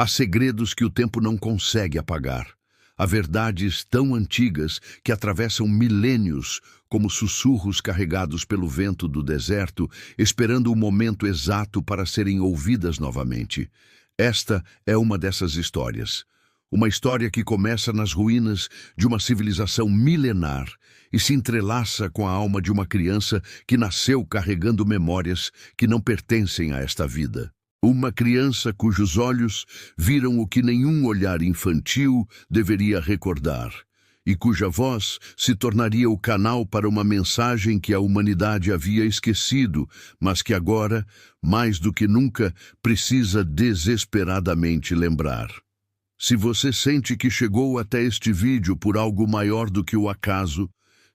Há segredos que o tempo não consegue apagar. Há verdades tão antigas que atravessam milênios, como sussurros carregados pelo vento do deserto, esperando o momento exato para serem ouvidas novamente. Esta é uma dessas histórias. Uma história que começa nas ruínas de uma civilização milenar e se entrelaça com a alma de uma criança que nasceu carregando memórias que não pertencem a esta vida. Uma criança cujos olhos viram o que nenhum olhar infantil deveria recordar, e cuja voz se tornaria o canal para uma mensagem que a humanidade havia esquecido, mas que agora, mais do que nunca, precisa desesperadamente lembrar. Se você sente que chegou até este vídeo por algo maior do que o acaso,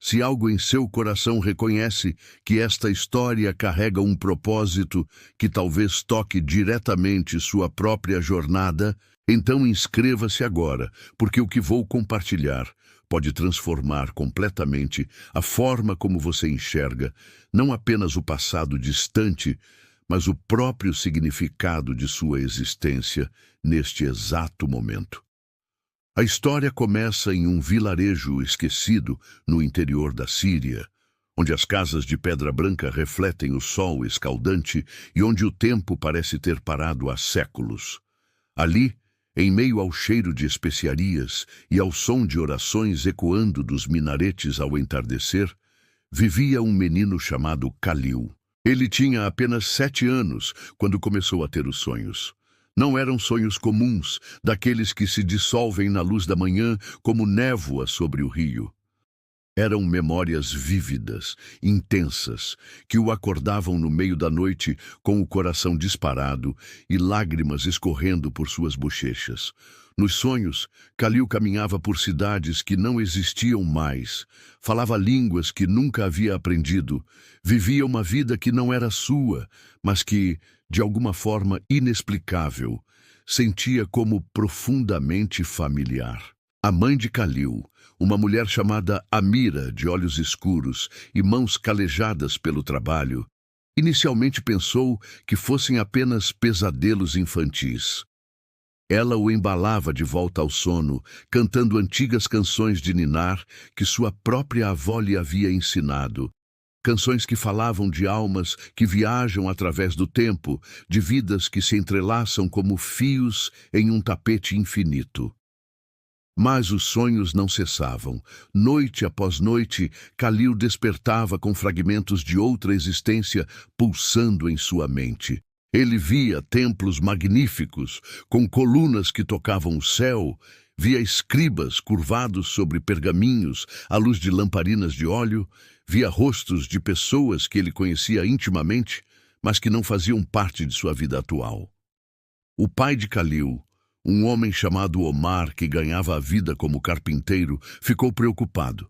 se algo em seu coração reconhece que esta história carrega um propósito que talvez toque diretamente sua própria jornada, então inscreva-se agora, porque o que vou compartilhar pode transformar completamente a forma como você enxerga não apenas o passado distante, mas o próprio significado de sua existência neste exato momento. A história começa em um vilarejo esquecido no interior da Síria, onde as casas de pedra branca refletem o sol escaldante e onde o tempo parece ter parado há séculos. Ali, em meio ao cheiro de especiarias e ao som de orações ecoando dos minaretes ao entardecer, vivia um menino chamado Khalil. Ele tinha apenas 7 anos quando começou a ter os sonhos. Não eram sonhos comuns, daqueles que se dissolvem na luz da manhã como névoa sobre o rio. Eram memórias vívidas, intensas, que o acordavam no meio da noite com o coração disparado e lágrimas escorrendo por suas bochechas. Nos sonhos, Khalil caminhava por cidades que não existiam mais, falava línguas que nunca havia aprendido, vivia uma vida que não era sua, mas que, de alguma forma inexplicável, sentia como profundamente familiar. A mãe de Khalil, uma mulher chamada Amira, de olhos escuros e mãos calejadas pelo trabalho, inicialmente pensou que fossem apenas pesadelos infantis. Ela o embalava de volta ao sono, cantando antigas canções de ninar que sua própria avó lhe havia ensinado. Canções que falavam de almas que viajam através do tempo, de vidas que se entrelaçam como fios em um tapete infinito. Mas os sonhos não cessavam. Noite após noite, Khalil despertava com fragmentos de outra existência pulsando em sua mente. Ele via templos magníficos, com colunas que tocavam o céu, via escribas curvados sobre pergaminhos à luz de lamparinas de óleo, via rostos de pessoas que ele conhecia intimamente, mas que não faziam parte de sua vida atual. O pai de Khalil, um homem chamado Omar, que ganhava a vida como carpinteiro, ficou preocupado.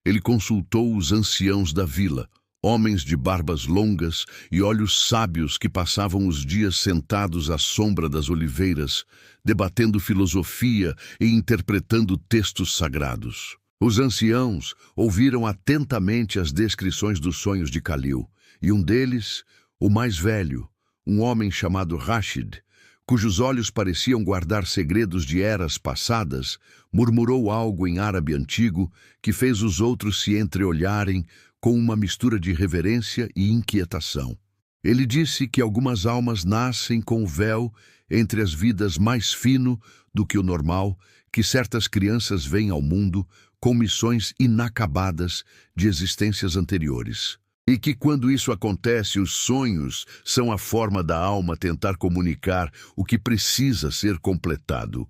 Ele consultou os anciãos da vila, homens de barbas longas e olhos sábios que passavam os dias sentados à sombra das oliveiras, debatendo filosofia e interpretando textos sagrados. Os anciãos ouviram atentamente as descrições dos sonhos de Khalil, e um deles, o mais velho, um homem chamado Rashid, cujos olhos pareciam guardar segredos de eras passadas, murmurou algo em árabe antigo que fez os outros se entreolharem com uma mistura de reverência e inquietação. Ele disse que algumas almas nascem com o véu entre as vidas mais fino do que o normal, que certas crianças vêm ao mundo com missões inacabadas de existências anteriores. E que quando isso acontece, os sonhos são a forma da alma tentar comunicar o que precisa ser completado.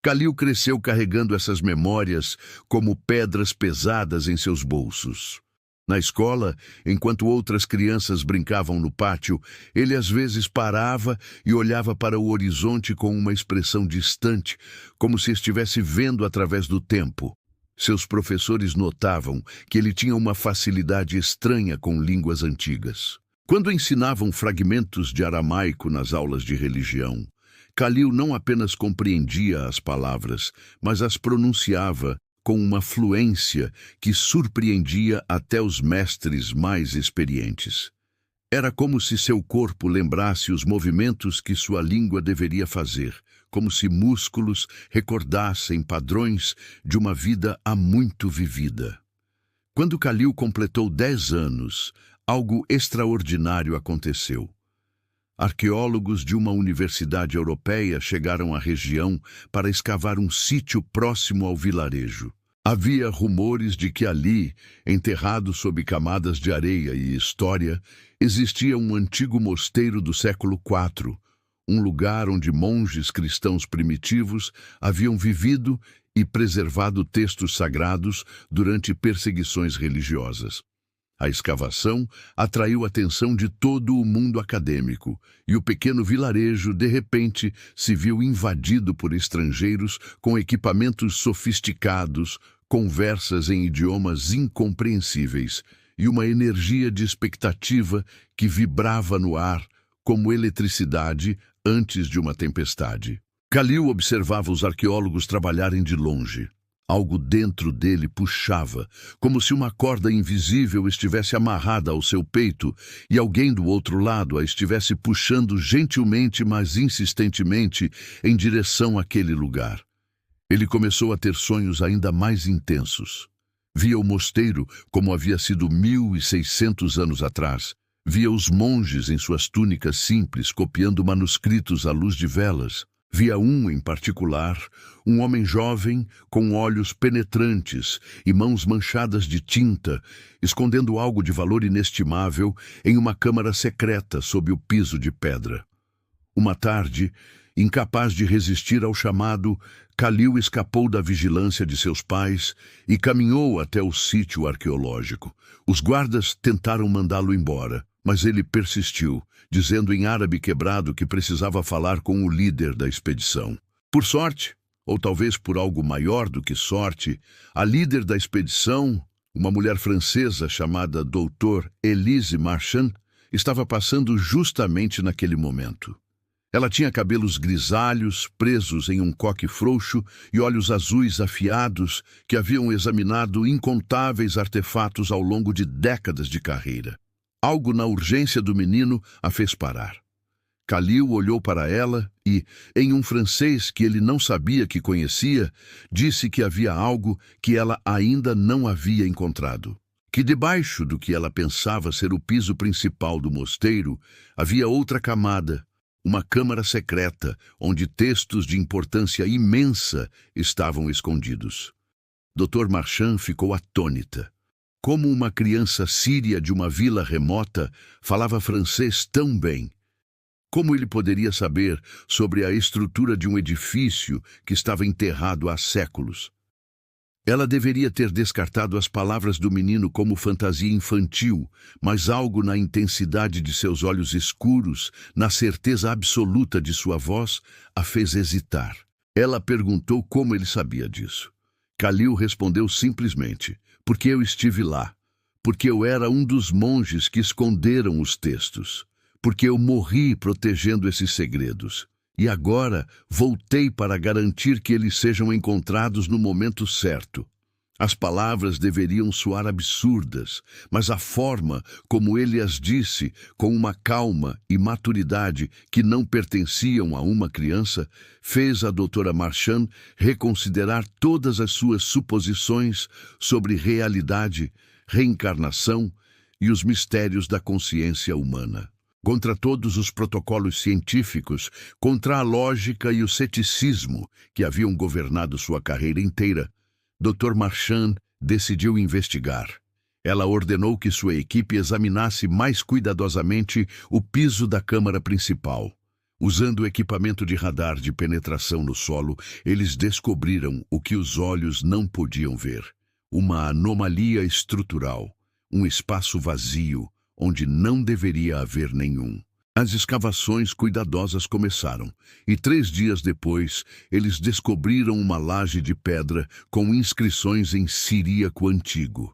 Khalil cresceu carregando essas memórias como pedras pesadas em seus bolsos. Na escola, enquanto outras crianças brincavam no pátio, ele às vezes parava e olhava para o horizonte com uma expressão distante, como se estivesse vendo através do tempo. Seus professores notavam que ele tinha uma facilidade estranha com línguas antigas. Quando ensinavam fragmentos de aramaico nas aulas de religião, Khalil não apenas compreendia as palavras, mas as pronunciava com uma fluência que surpreendia até os mestres mais experientes. Era como se seu corpo lembrasse os movimentos que sua língua deveria fazer, como se músculos recordassem padrões de uma vida há muito vivida. Quando Khalil completou 10 anos, algo extraordinário aconteceu. Arqueólogos de uma universidade europeia chegaram à região para escavar um sítio próximo ao vilarejo. Havia rumores de que ali, enterrado sob camadas de areia e história, existia um antigo mosteiro do século IV, um lugar onde monges cristãos primitivos haviam vivido e preservado textos sagrados durante perseguições religiosas. A escavação atraiu a atenção de todo o mundo acadêmico, e o pequeno vilarejo, de repente, se viu invadido por estrangeiros com equipamentos sofisticados, conversas em idiomas incompreensíveis e uma energia de expectativa que vibrava no ar como eletricidade antes de uma tempestade. Khalil observava os arqueólogos trabalharem de longe. Algo dentro dele puxava, como se uma corda invisível estivesse amarrada ao seu peito e alguém do outro lado a estivesse puxando gentilmente, mas insistentemente, em direção àquele lugar. Ele começou a ter sonhos ainda mais intensos. Via o mosteiro como havia sido 1600 anos atrás. Via os monges em suas túnicas simples copiando manuscritos à luz de velas. Via em particular, um homem jovem com olhos penetrantes e mãos manchadas de tinta, escondendo algo de valor inestimável em uma câmara secreta sob o piso de pedra. Uma tarde, incapaz de resistir ao chamado, Khalil escapou da vigilância de seus pais e caminhou até o sítio arqueológico. Os guardas tentaram mandá-lo embora, mas ele persistiu, dizendo em árabe quebrado que precisava falar com o líder da expedição. Por sorte, ou talvez por algo maior do que sorte, a líder da expedição, uma mulher francesa chamada Dr. Elise Marchand, estava passando justamente naquele momento. Ela tinha cabelos grisalhos, presos em um coque frouxo, e olhos azuis afiados que haviam examinado incontáveis artefatos ao longo de décadas de carreira. Algo na urgência do menino a fez parar. Khalil olhou para ela e, em um francês que ele não sabia que conhecia, disse que havia algo que ela ainda não havia encontrado. Que debaixo do que ela pensava ser o piso principal do mosteiro, havia outra camada, uma câmara secreta, onde textos de importância imensa estavam escondidos. Dr. Marchand ficou atônita. Como uma criança síria de uma vila remota, falava francês tão bem. Como ele poderia saber sobre a estrutura de um edifício que estava enterrado há séculos? Ela deveria ter descartado as palavras do menino como fantasia infantil, mas algo na intensidade de seus olhos escuros, na certeza absoluta de sua voz, a fez hesitar. Ela perguntou como ele sabia disso. Khalil respondeu simplesmente: porque eu estive lá, porque eu era um dos monges que esconderam os textos, porque eu morri protegendo esses segredos. E agora voltei para garantir que eles sejam encontrados no momento certo. As palavras deveriam soar absurdas, mas a forma como ele as disse, com uma calma e maturidade que não pertenciam a uma criança, fez a doutora Marchand reconsiderar todas as suas suposições sobre realidade, reencarnação e os mistérios da consciência humana. Contra todos os protocolos científicos, contra a lógica e o ceticismo que haviam governado sua carreira inteira, Dr. Marchand decidiu investigar. Ela ordenou que sua equipe examinasse mais cuidadosamente o piso da câmara principal. Usando o equipamento de radar de penetração no solo, eles descobriram o que os olhos não podiam ver: uma anomalia estrutural, um espaço vazio, onde não deveria haver nenhum. As escavações cuidadosas começaram, e 3 dias depois, eles descobriram uma laje de pedra com inscrições em siríaco antigo.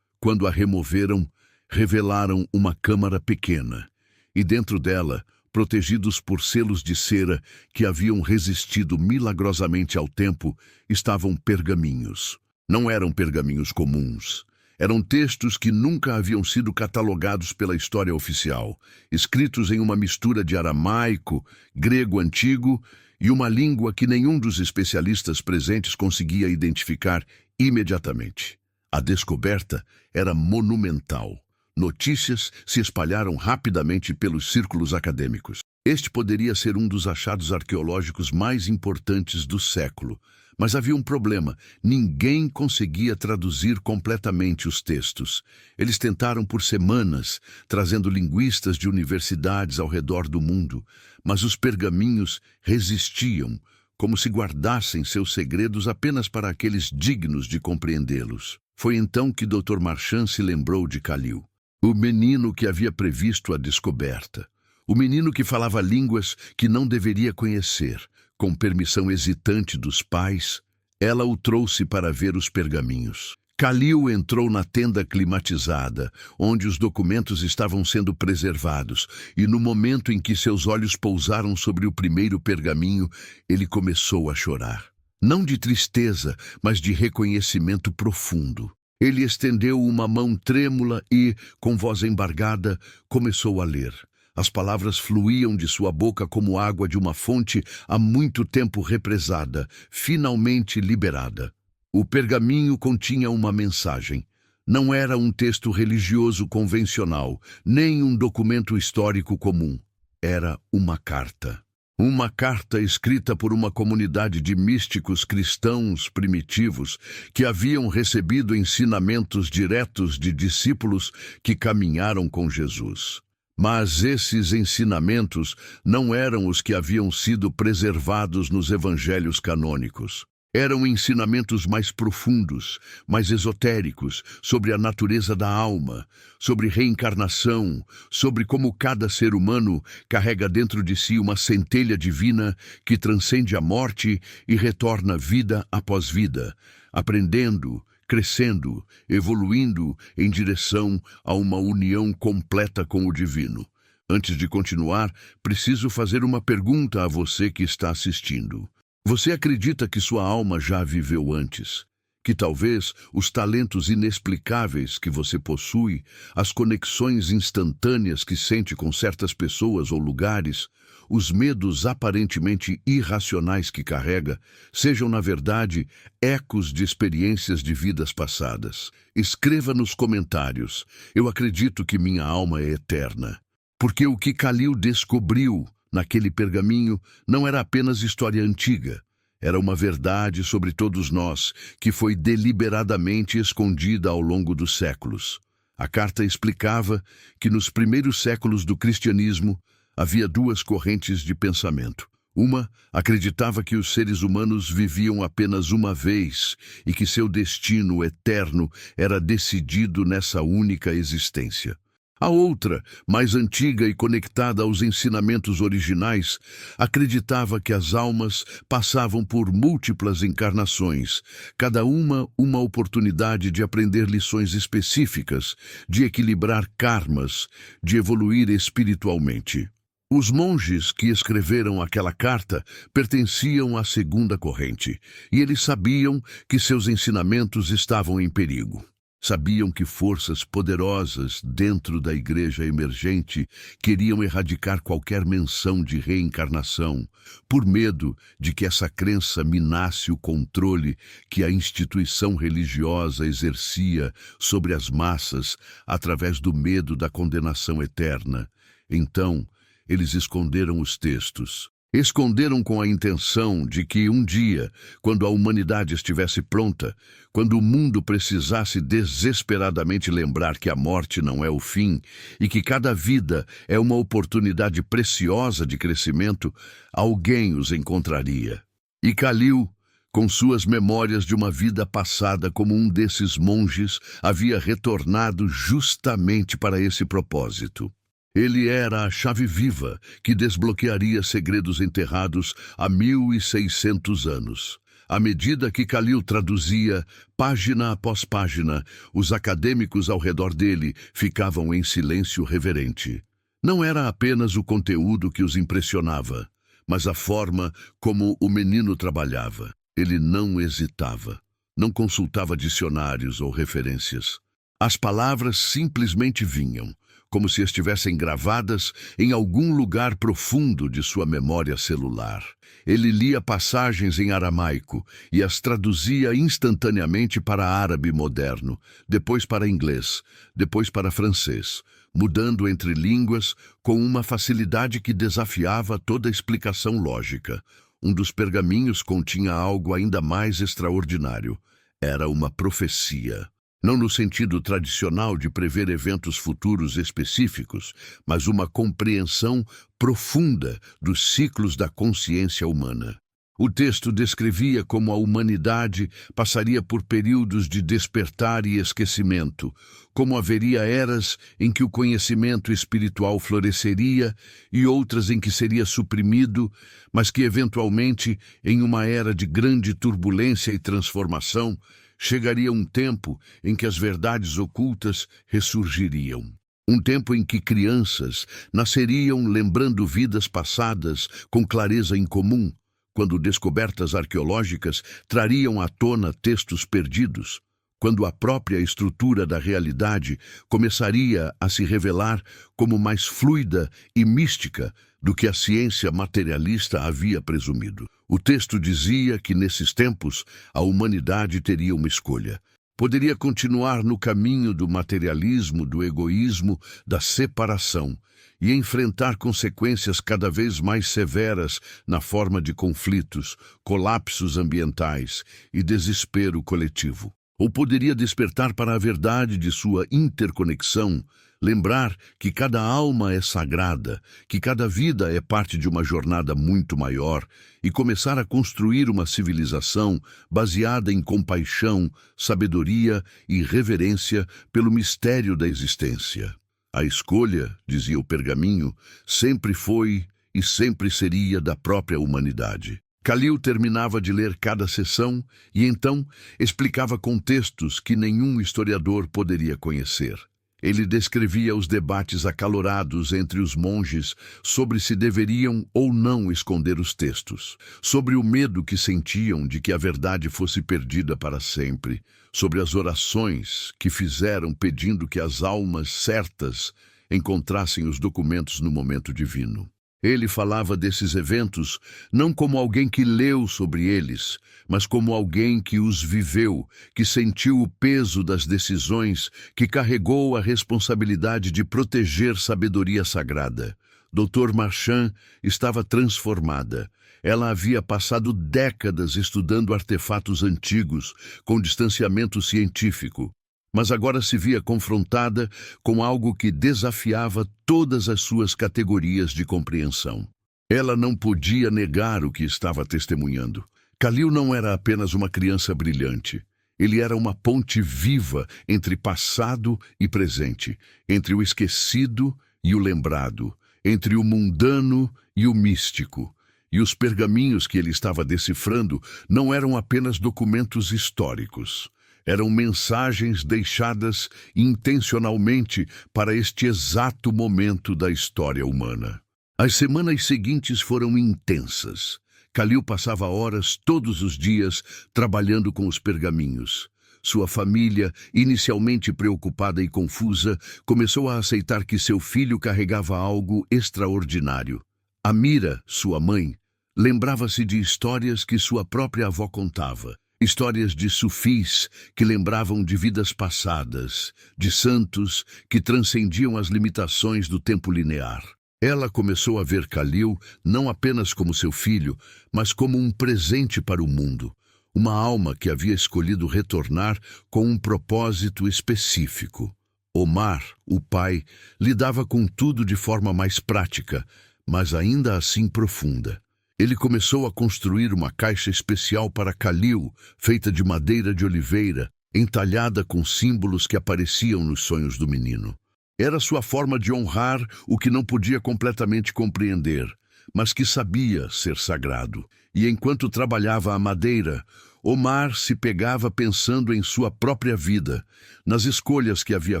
Quando a removeram, revelaram uma câmara pequena, e dentro dela, protegidos por selos de cera que haviam resistido milagrosamente ao tempo, estavam pergaminhos. Não eram pergaminhos comuns. Eram textos que nunca haviam sido catalogados pela história oficial, escritos em uma mistura de aramaico, grego antigo e uma língua que nenhum dos especialistas presentes conseguia identificar imediatamente. A descoberta era monumental. Notícias se espalharam rapidamente pelos círculos acadêmicos. Este poderia ser um dos achados arqueológicos mais importantes do século. Mas havia um problema: ninguém conseguia traduzir completamente os textos. Eles tentaram por semanas, trazendo linguistas de universidades ao redor do mundo, mas os pergaminhos resistiam, como se guardassem seus segredos apenas para aqueles dignos de compreendê-los. Foi então que Dr. Marchand se lembrou de Khalil, o menino que havia previsto a descoberta, o menino que falava línguas que não deveria conhecer. Com permissão hesitante dos pais, ela o trouxe para ver os pergaminhos. Khalil entrou na tenda climatizada, onde os documentos estavam sendo preservados, e no momento em que seus olhos pousaram sobre o primeiro pergaminho, ele começou a chorar. Não de tristeza, mas de reconhecimento profundo. Ele estendeu uma mão trêmula e, com voz embargada, começou a ler. As palavras fluíam de sua boca como água de uma fonte há muito tempo represada, finalmente liberada. O pergaminho continha uma mensagem. Não era um texto religioso convencional, nem um documento histórico comum. Era uma carta. Uma carta escrita por uma comunidade de místicos cristãos primitivos que haviam recebido ensinamentos diretos de discípulos que caminharam com Jesus. Mas esses ensinamentos não eram os que haviam sido preservados nos evangelhos canônicos. Eram ensinamentos mais profundos, mais esotéricos, sobre a natureza da alma, sobre reencarnação, sobre como cada ser humano carrega dentro de si uma centelha divina que transcende a morte e retorna vida após vida, aprendendo, crescendo, evoluindo em direção a uma união completa com o divino. Antes de continuar, preciso fazer uma pergunta a você que está assistindo. Você acredita que sua alma já viveu antes? Que talvez os talentos inexplicáveis que você possui, as conexões instantâneas que sente com certas pessoas ou lugares, os medos aparentemente irracionais que carrega, sejam, na verdade, ecos de experiências de vidas passadas? Escreva nos comentários: eu acredito que minha alma é eterna. Porque o que Khalil descobriu naquele pergaminho não era apenas história antiga. Era uma verdade sobre todos nós, que foi deliberadamente escondida ao longo dos séculos. A carta explicava que nos primeiros séculos do cristianismo havia duas correntes de pensamento. Uma acreditava que os seres humanos viviam apenas uma vez e que seu destino eterno era decidido nessa única existência. A outra, mais antiga e conectada aos ensinamentos originais, acreditava que as almas passavam por múltiplas encarnações, cada uma oportunidade de aprender lições específicas, de equilibrar karmas, de evoluir espiritualmente. Os monges que escreveram aquela carta pertenciam à segunda corrente, e eles sabiam que seus ensinamentos estavam em perigo. Sabiam que forças poderosas dentro da igreja emergente queriam erradicar qualquer menção de reencarnação, por medo de que essa crença minasse o controle que a instituição religiosa exercia sobre as massas através do medo da condenação eterna. Então, eles esconderam os textos. Esconderam com a intenção de que um dia, quando a humanidade estivesse pronta, quando o mundo precisasse desesperadamente lembrar que a morte não é o fim e que cada vida é uma oportunidade preciosa de crescimento, alguém os encontraria. E Khalil, com suas memórias de uma vida passada como um desses monges, havia retornado justamente para esse propósito. Ele era a chave viva que desbloquearia segredos enterrados há 1600 anos. À medida que Khalil traduzia, página após página, os acadêmicos ao redor dele ficavam em silêncio reverente. Não era apenas o conteúdo que os impressionava, mas a forma como o menino trabalhava. Ele não hesitava, não consultava dicionários ou referências. As palavras simplesmente vinham, como se estivessem gravadas em algum lugar profundo de sua memória celular. Ele lia passagens em aramaico e as traduzia instantaneamente para árabe moderno, depois para inglês, depois para francês, mudando entre línguas com uma facilidade que desafiava toda explicação lógica. Um dos pergaminhos continha algo ainda mais extraordinário. Era uma profecia. Não no sentido tradicional de prever eventos futuros específicos, mas uma compreensão profunda dos ciclos da consciência humana. O texto descrevia como a humanidade passaria por períodos de despertar e esquecimento, como haveria eras em que o conhecimento espiritual floresceria e outras em que seria suprimido, mas que eventualmente, em uma era de grande turbulência e transformação, chegaria um tempo em que as verdades ocultas ressurgiriam. Um tempo em que crianças nasceriam lembrando vidas passadas com clareza incomum, quando descobertas arqueológicas trariam à tona textos perdidos, quando a própria estrutura da realidade começaria a se revelar como mais fluida e mística do que a ciência materialista havia presumido. O texto dizia que, nesses tempos, a humanidade teria uma escolha. Poderia continuar no caminho do materialismo, do egoísmo, da separação, e enfrentar consequências cada vez mais severas na forma de conflitos, colapsos ambientais e desespero coletivo. Ou poderia despertar para a verdade de sua interconexão, lembrar que cada alma é sagrada, que cada vida é parte de uma jornada muito maior e começar a construir uma civilização baseada em compaixão, sabedoria e reverência pelo mistério da existência. A escolha, dizia o pergaminho, sempre foi e sempre seria da própria humanidade. Khalil terminava de ler cada sessão e então explicava contextos que nenhum historiador poderia conhecer. Ele descrevia os debates acalorados entre os monges sobre se deveriam ou não esconder os textos, sobre o medo que sentiam de que a verdade fosse perdida para sempre, sobre as orações que fizeram pedindo que as almas certas encontrassem os documentos no momento divino. Ele falava desses eventos não como alguém que leu sobre eles, mas como alguém que os viveu, que sentiu o peso das decisões, que carregou a responsabilidade de proteger sabedoria sagrada. Dr. Marchand estava transformada. Ela havia passado décadas estudando artefatos antigos, com distanciamento científico, mas agora se via confrontada com algo que desafiava todas as suas categorias de compreensão. Ela não podia negar o que estava testemunhando. Khalil não era apenas uma criança brilhante. Ele era uma ponte viva entre passado e presente, entre o esquecido e o lembrado, entre o mundano e o místico. E os pergaminhos que ele estava decifrando não eram apenas documentos históricos. Eram mensagens deixadas intencionalmente para este exato momento da história humana. As semanas seguintes foram intensas. Khalil passava horas todos os dias trabalhando com os pergaminhos. Sua família, inicialmente preocupada e confusa, começou a aceitar que seu filho carregava algo extraordinário. Amira, sua mãe, lembrava-se de histórias que sua própria avó contava. Histórias de sufis que lembravam de vidas passadas, de santos que transcendiam as limitações do tempo linear. Ela começou a ver Khalil não apenas como seu filho, mas como um presente para o mundo, uma alma que havia escolhido retornar com um propósito específico. Omar, o pai, lidava com tudo de forma mais prática, mas ainda assim profunda. Ele começou a construir uma caixa especial para Khalil, feita de madeira de oliveira, entalhada com símbolos que apareciam nos sonhos do menino. Era sua forma de honrar o que não podia completamente compreender, mas que sabia ser sagrado. E enquanto trabalhava a madeira, Omar se pegava pensando em sua própria vida, nas escolhas que havia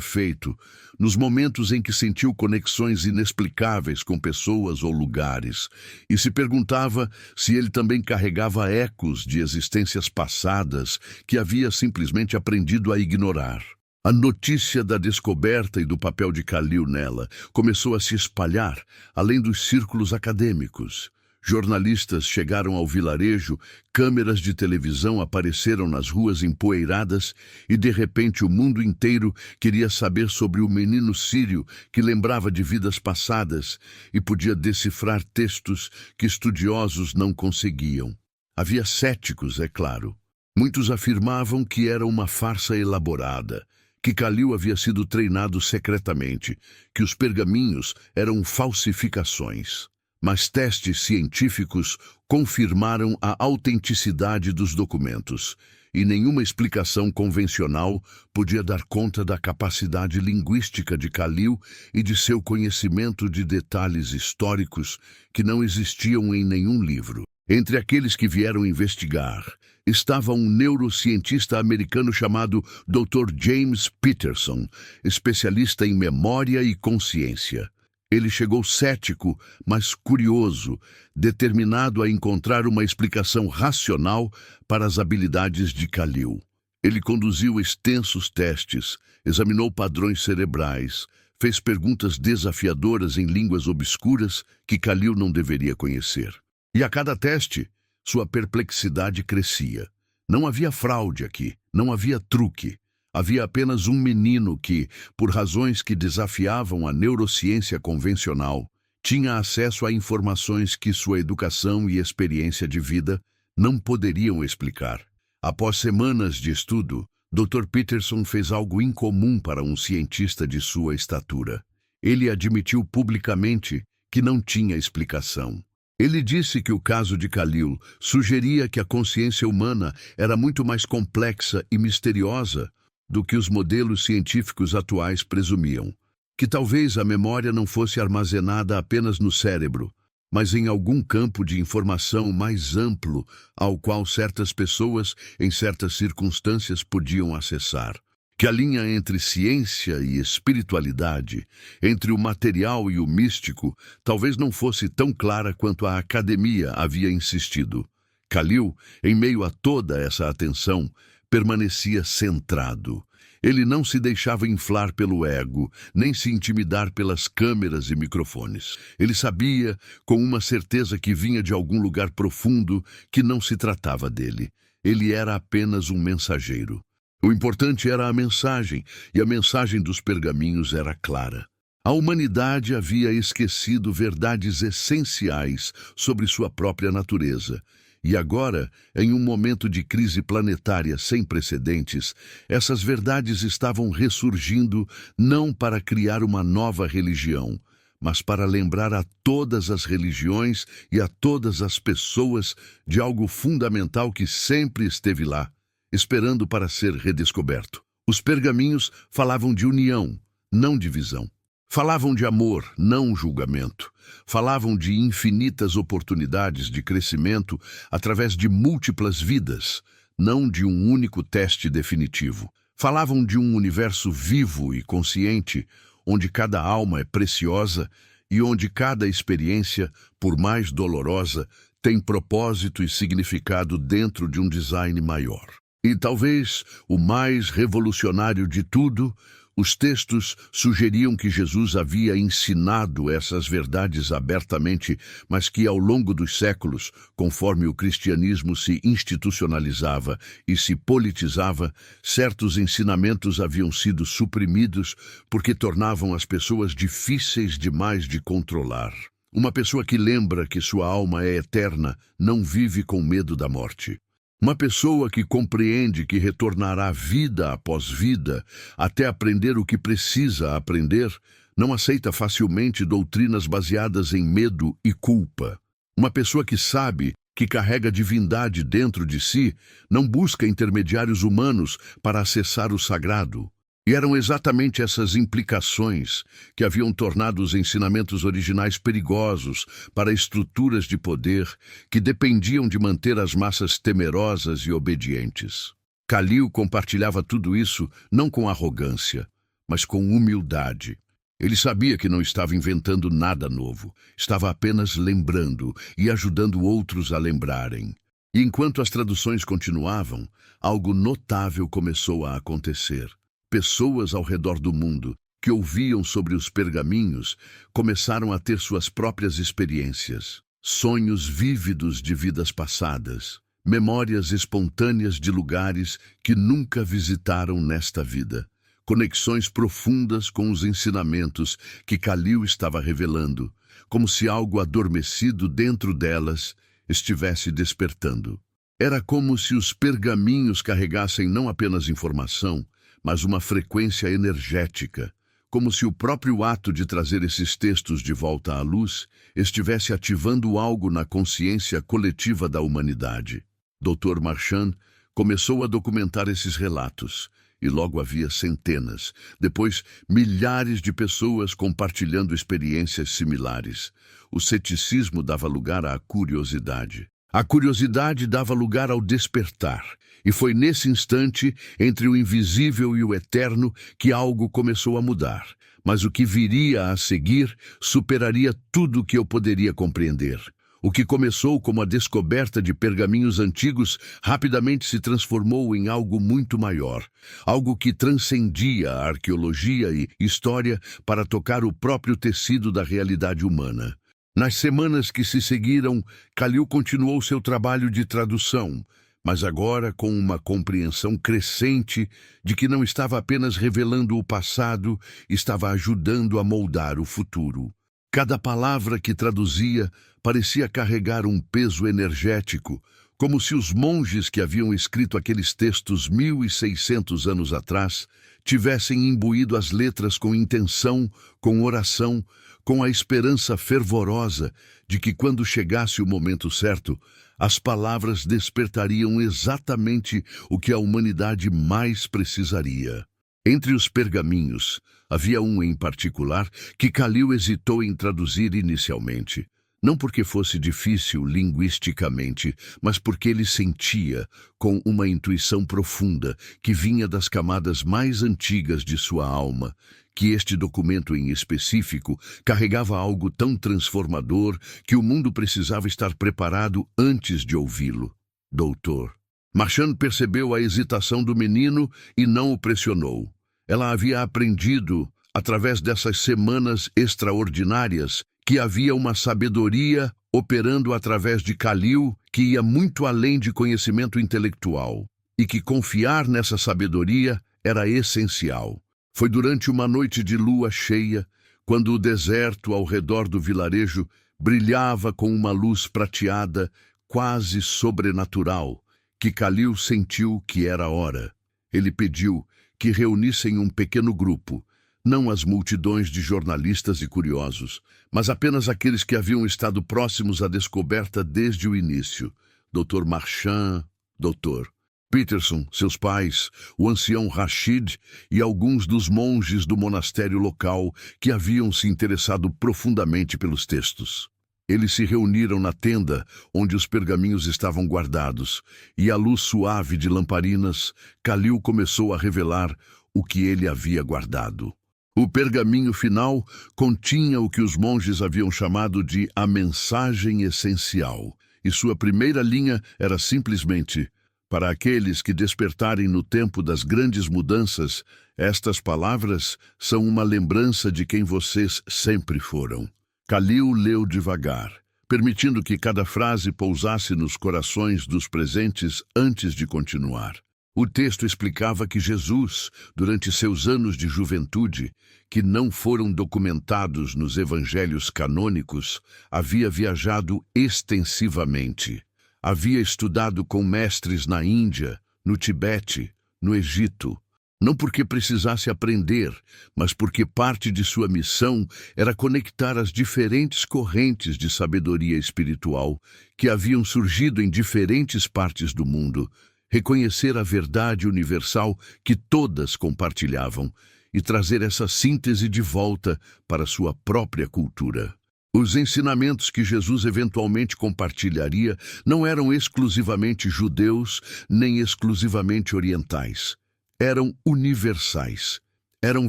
feito, nos momentos em que sentiu conexões inexplicáveis com pessoas ou lugares, e se perguntava se ele também carregava ecos de existências passadas que havia simplesmente aprendido a ignorar. A notícia da descoberta e do papel de Khalil nela começou a se espalhar, além dos círculos acadêmicos. Jornalistas chegaram ao vilarejo, câmeras de televisão apareceram nas ruas empoeiradas e, de repente, o mundo inteiro queria saber sobre o menino sírio que lembrava de vidas passadas e podia decifrar textos que estudiosos não conseguiam. Havia céticos, é claro. Muitos afirmavam que era uma farsa elaborada, que Khalil havia sido treinado secretamente, que os pergaminhos eram falsificações. Mas testes científicos confirmaram a autenticidade dos documentos, e nenhuma explicação convencional podia dar conta da capacidade linguística de Khalil e de seu conhecimento de detalhes históricos que não existiam em nenhum livro. Entre aqueles que vieram investigar, estava um neurocientista americano chamado Dr. James Peterson, especialista em memória e consciência. Ele chegou cético, mas curioso, determinado a encontrar uma explicação racional para as habilidades de Khalil. Ele conduziu extensos testes, examinou padrões cerebrais, fez perguntas desafiadoras em línguas obscuras que Khalil não deveria conhecer. E a cada teste, sua perplexidade crescia. Não havia fraude aqui, não havia truque. Havia apenas um menino que, por razões que desafiavam a neurociência convencional, tinha acesso a informações que sua educação e experiência de vida não poderiam explicar. Após semanas de estudo, Dr. Peterson fez algo incomum para um cientista de sua estatura. Ele admitiu publicamente que não tinha explicação. Ele disse que o caso de Khalil sugeria que a consciência humana era muito mais complexa e misteriosa do que os modelos científicos atuais presumiam, que talvez a memória não fosse armazenada apenas no cérebro, mas em algum campo de informação mais amplo ao qual certas pessoas, em certas circunstâncias, podiam acessar. Que a linha entre ciência e espiritualidade, entre o material e o místico, talvez não fosse tão clara quanto a academia havia insistido. Khalil, em meio a toda essa atenção, permanecia centrado. Ele não se deixava inflar pelo ego, nem se intimidar pelas câmeras e microfones. Ele sabia, com uma certeza que vinha de algum lugar profundo, que não se tratava dele. Ele era apenas um mensageiro. O importante era a mensagem, e a mensagem dos pergaminhos era clara. A humanidade havia esquecido verdades essenciais sobre sua própria natureza. E agora, em um momento de crise planetária sem precedentes, essas verdades estavam ressurgindo não para criar uma nova religião, mas para lembrar a todas as religiões e a todas as pessoas de algo fundamental que sempre esteve lá, esperando para ser redescoberto. Os pergaminhos falavam de união, não divisão. Falavam de amor, não julgamento. Falavam de infinitas oportunidades de crescimento através de múltiplas vidas, não de um único teste definitivo. Falavam de um universo vivo e consciente, onde cada alma é preciosa e onde cada experiência, por mais dolorosa, tem propósito e significado dentro de um design maior. E talvez o mais revolucionário de tudo, os textos sugeriam que Jesus havia ensinado essas verdades abertamente, mas que ao longo dos séculos, conforme o cristianismo se institucionalizava e se politizava, certos ensinamentos haviam sido suprimidos porque tornavam as pessoas difíceis demais de controlar. Uma pessoa que lembra que sua alma é eterna não vive com medo da morte. Uma pessoa que compreende que retornará vida após vida até aprender o que precisa aprender, não aceita facilmente doutrinas baseadas em medo e culpa. Uma pessoa que sabe que carrega divindade dentro de si, não busca intermediários humanos para acessar o sagrado. E eram exatamente essas implicações que haviam tornado os ensinamentos originais perigosos para estruturas de poder que dependiam de manter as massas temerosas e obedientes. Khalil compartilhava tudo isso não com arrogância, mas com humildade. Ele sabia que não estava inventando nada novo, estava apenas lembrando e ajudando outros a lembrarem. E enquanto as traduções continuavam, algo notável começou a acontecer. Pessoas ao redor do mundo que ouviam sobre os pergaminhos começaram a ter suas próprias experiências, sonhos vívidos de vidas passadas, memórias espontâneas de lugares que nunca visitaram nesta vida, conexões profundas com os ensinamentos que Khalil estava revelando, como se algo adormecido dentro delas estivesse despertando. Era como se os pergaminhos carregassem não apenas informação, mas uma frequência energética, como se o próprio ato de trazer esses textos de volta à luz estivesse ativando algo na consciência coletiva da humanidade. Dr. Marchand começou a documentar esses relatos, e logo havia centenas, depois milhares de pessoas compartilhando experiências similares. O ceticismo dava lugar à curiosidade. A curiosidade dava lugar ao despertar, e foi nesse instante, entre o invisível e o eterno, que algo começou a mudar. Mas o que viria a seguir superaria tudo o que eu poderia compreender. O que começou como a descoberta de pergaminhos antigos rapidamente se transformou em algo muito maior, algo que transcendia a arqueologia e história para tocar o próprio tecido da realidade humana. Nas semanas que se seguiram, Khalil continuou seu trabalho de tradução, mas agora com uma compreensão crescente de que não estava apenas revelando o passado, estava ajudando a moldar o futuro. Cada palavra que traduzia parecia carregar um peso energético, como se os monges que haviam escrito aqueles textos 1600 anos atrás tivessem imbuído as letras com intenção, com oração, com a esperança fervorosa de que quando chegasse o momento certo, as palavras despertariam exatamente o que a humanidade mais precisaria. Entre os pergaminhos, havia um em particular que Khalil hesitou em traduzir inicialmente. Não porque fosse difícil linguisticamente, mas porque ele sentia, com uma intuição profunda, que vinha das camadas mais antigas de sua alma, que este documento em específico carregava algo tão transformador que o mundo precisava estar preparado antes de ouvi-lo. Doutor. Marchand percebeu a hesitação do menino e não o pressionou. Ela havia aprendido, através dessas semanas extraordinárias, que havia uma sabedoria operando através de Khalil que ia muito além de conhecimento intelectual, e que confiar nessa sabedoria era essencial. Foi durante uma noite de lua cheia, quando o deserto ao redor do vilarejo brilhava com uma luz prateada, quase sobrenatural, que Khalil sentiu que era a hora. Ele pediu que reunissem um pequeno grupo, não as multidões de jornalistas e curiosos, mas apenas aqueles que haviam estado próximos à descoberta desde o início. Dr. Marchand, Dr. Peterson, seus pais, o ancião Rashid e alguns dos monges do monastério local que haviam se interessado profundamente pelos textos. Eles se reuniram na tenda onde os pergaminhos estavam guardados, e à luz suave de lamparinas, Khalil começou a revelar o que ele havia guardado. O pergaminho final continha o que os monges haviam chamado de a mensagem essencial, e sua primeira linha era simplesmente: para aqueles que despertarem no tempo das grandes mudanças, estas palavras são uma lembrança de quem vocês sempre foram. Khalil leu devagar, permitindo que cada frase pousasse nos corações dos presentes antes de continuar. O texto explicava que Jesus, durante seus anos de juventude, que não foram documentados nos evangelhos canônicos, havia viajado extensivamente. Havia estudado com mestres na Índia, no Tibete, no Egito. Não porque precisasse aprender, mas porque parte de sua missão era conectar as diferentes correntes de sabedoria espiritual que haviam surgido em diferentes partes do mundo, reconhecer a verdade universal que todas compartilhavam e trazer essa síntese de volta para sua própria cultura. Os ensinamentos que Jesus eventualmente compartilharia não eram exclusivamente judeus nem exclusivamente orientais. Eram universais. Eram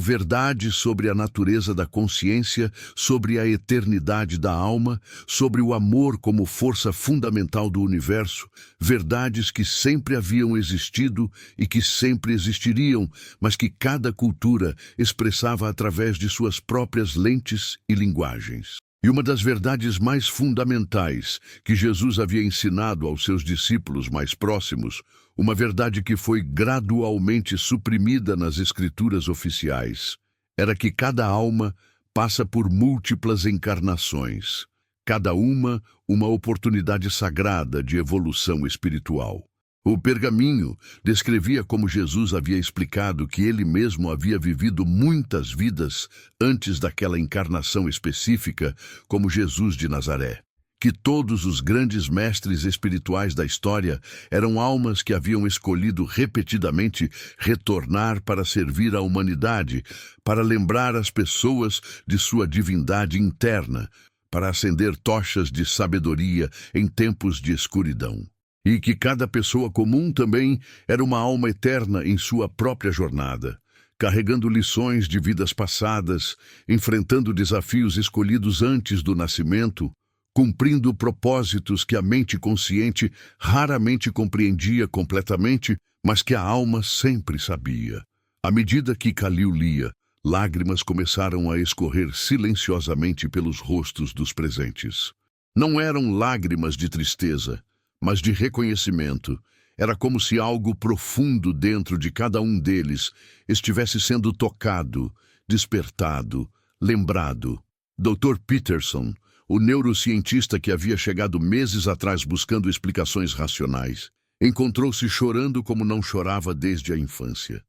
verdades sobre a natureza da consciência, sobre a eternidade da alma, sobre o amor como força fundamental do universo, verdades que sempre haviam existido e que sempre existiriam, mas que cada cultura expressava através de suas próprias lentes e linguagens. E uma das verdades mais fundamentais que Jesus havia ensinado aos seus discípulos mais próximos, uma verdade que foi gradualmente suprimida nas escrituras oficiais, era que cada alma passa por múltiplas encarnações, cada uma oportunidade sagrada de evolução espiritual. O pergaminho descrevia como Jesus havia explicado que ele mesmo havia vivido muitas vidas antes daquela encarnação específica, como Jesus de Nazaré. Que todos os grandes mestres espirituais da história eram almas que haviam escolhido repetidamente retornar para servir à humanidade, para lembrar as pessoas de sua divindade interna, para acender tochas de sabedoria em tempos de escuridão. E que cada pessoa comum também era uma alma eterna em sua própria jornada, carregando lições de vidas passadas, enfrentando desafios escolhidos antes do nascimento, cumprindo propósitos que a mente consciente raramente compreendia completamente, mas que a alma sempre sabia. À medida que Khalil lia, lágrimas começaram a escorrer silenciosamente pelos rostos dos presentes. Não eram lágrimas de tristeza, mas de reconhecimento. Era como se algo profundo dentro de cada um deles estivesse sendo tocado, despertado, lembrado. Dr. Peterson, o neurocientista que havia chegado meses atrás buscando explicações racionais, encontrou-se chorando como não chorava desde a infância.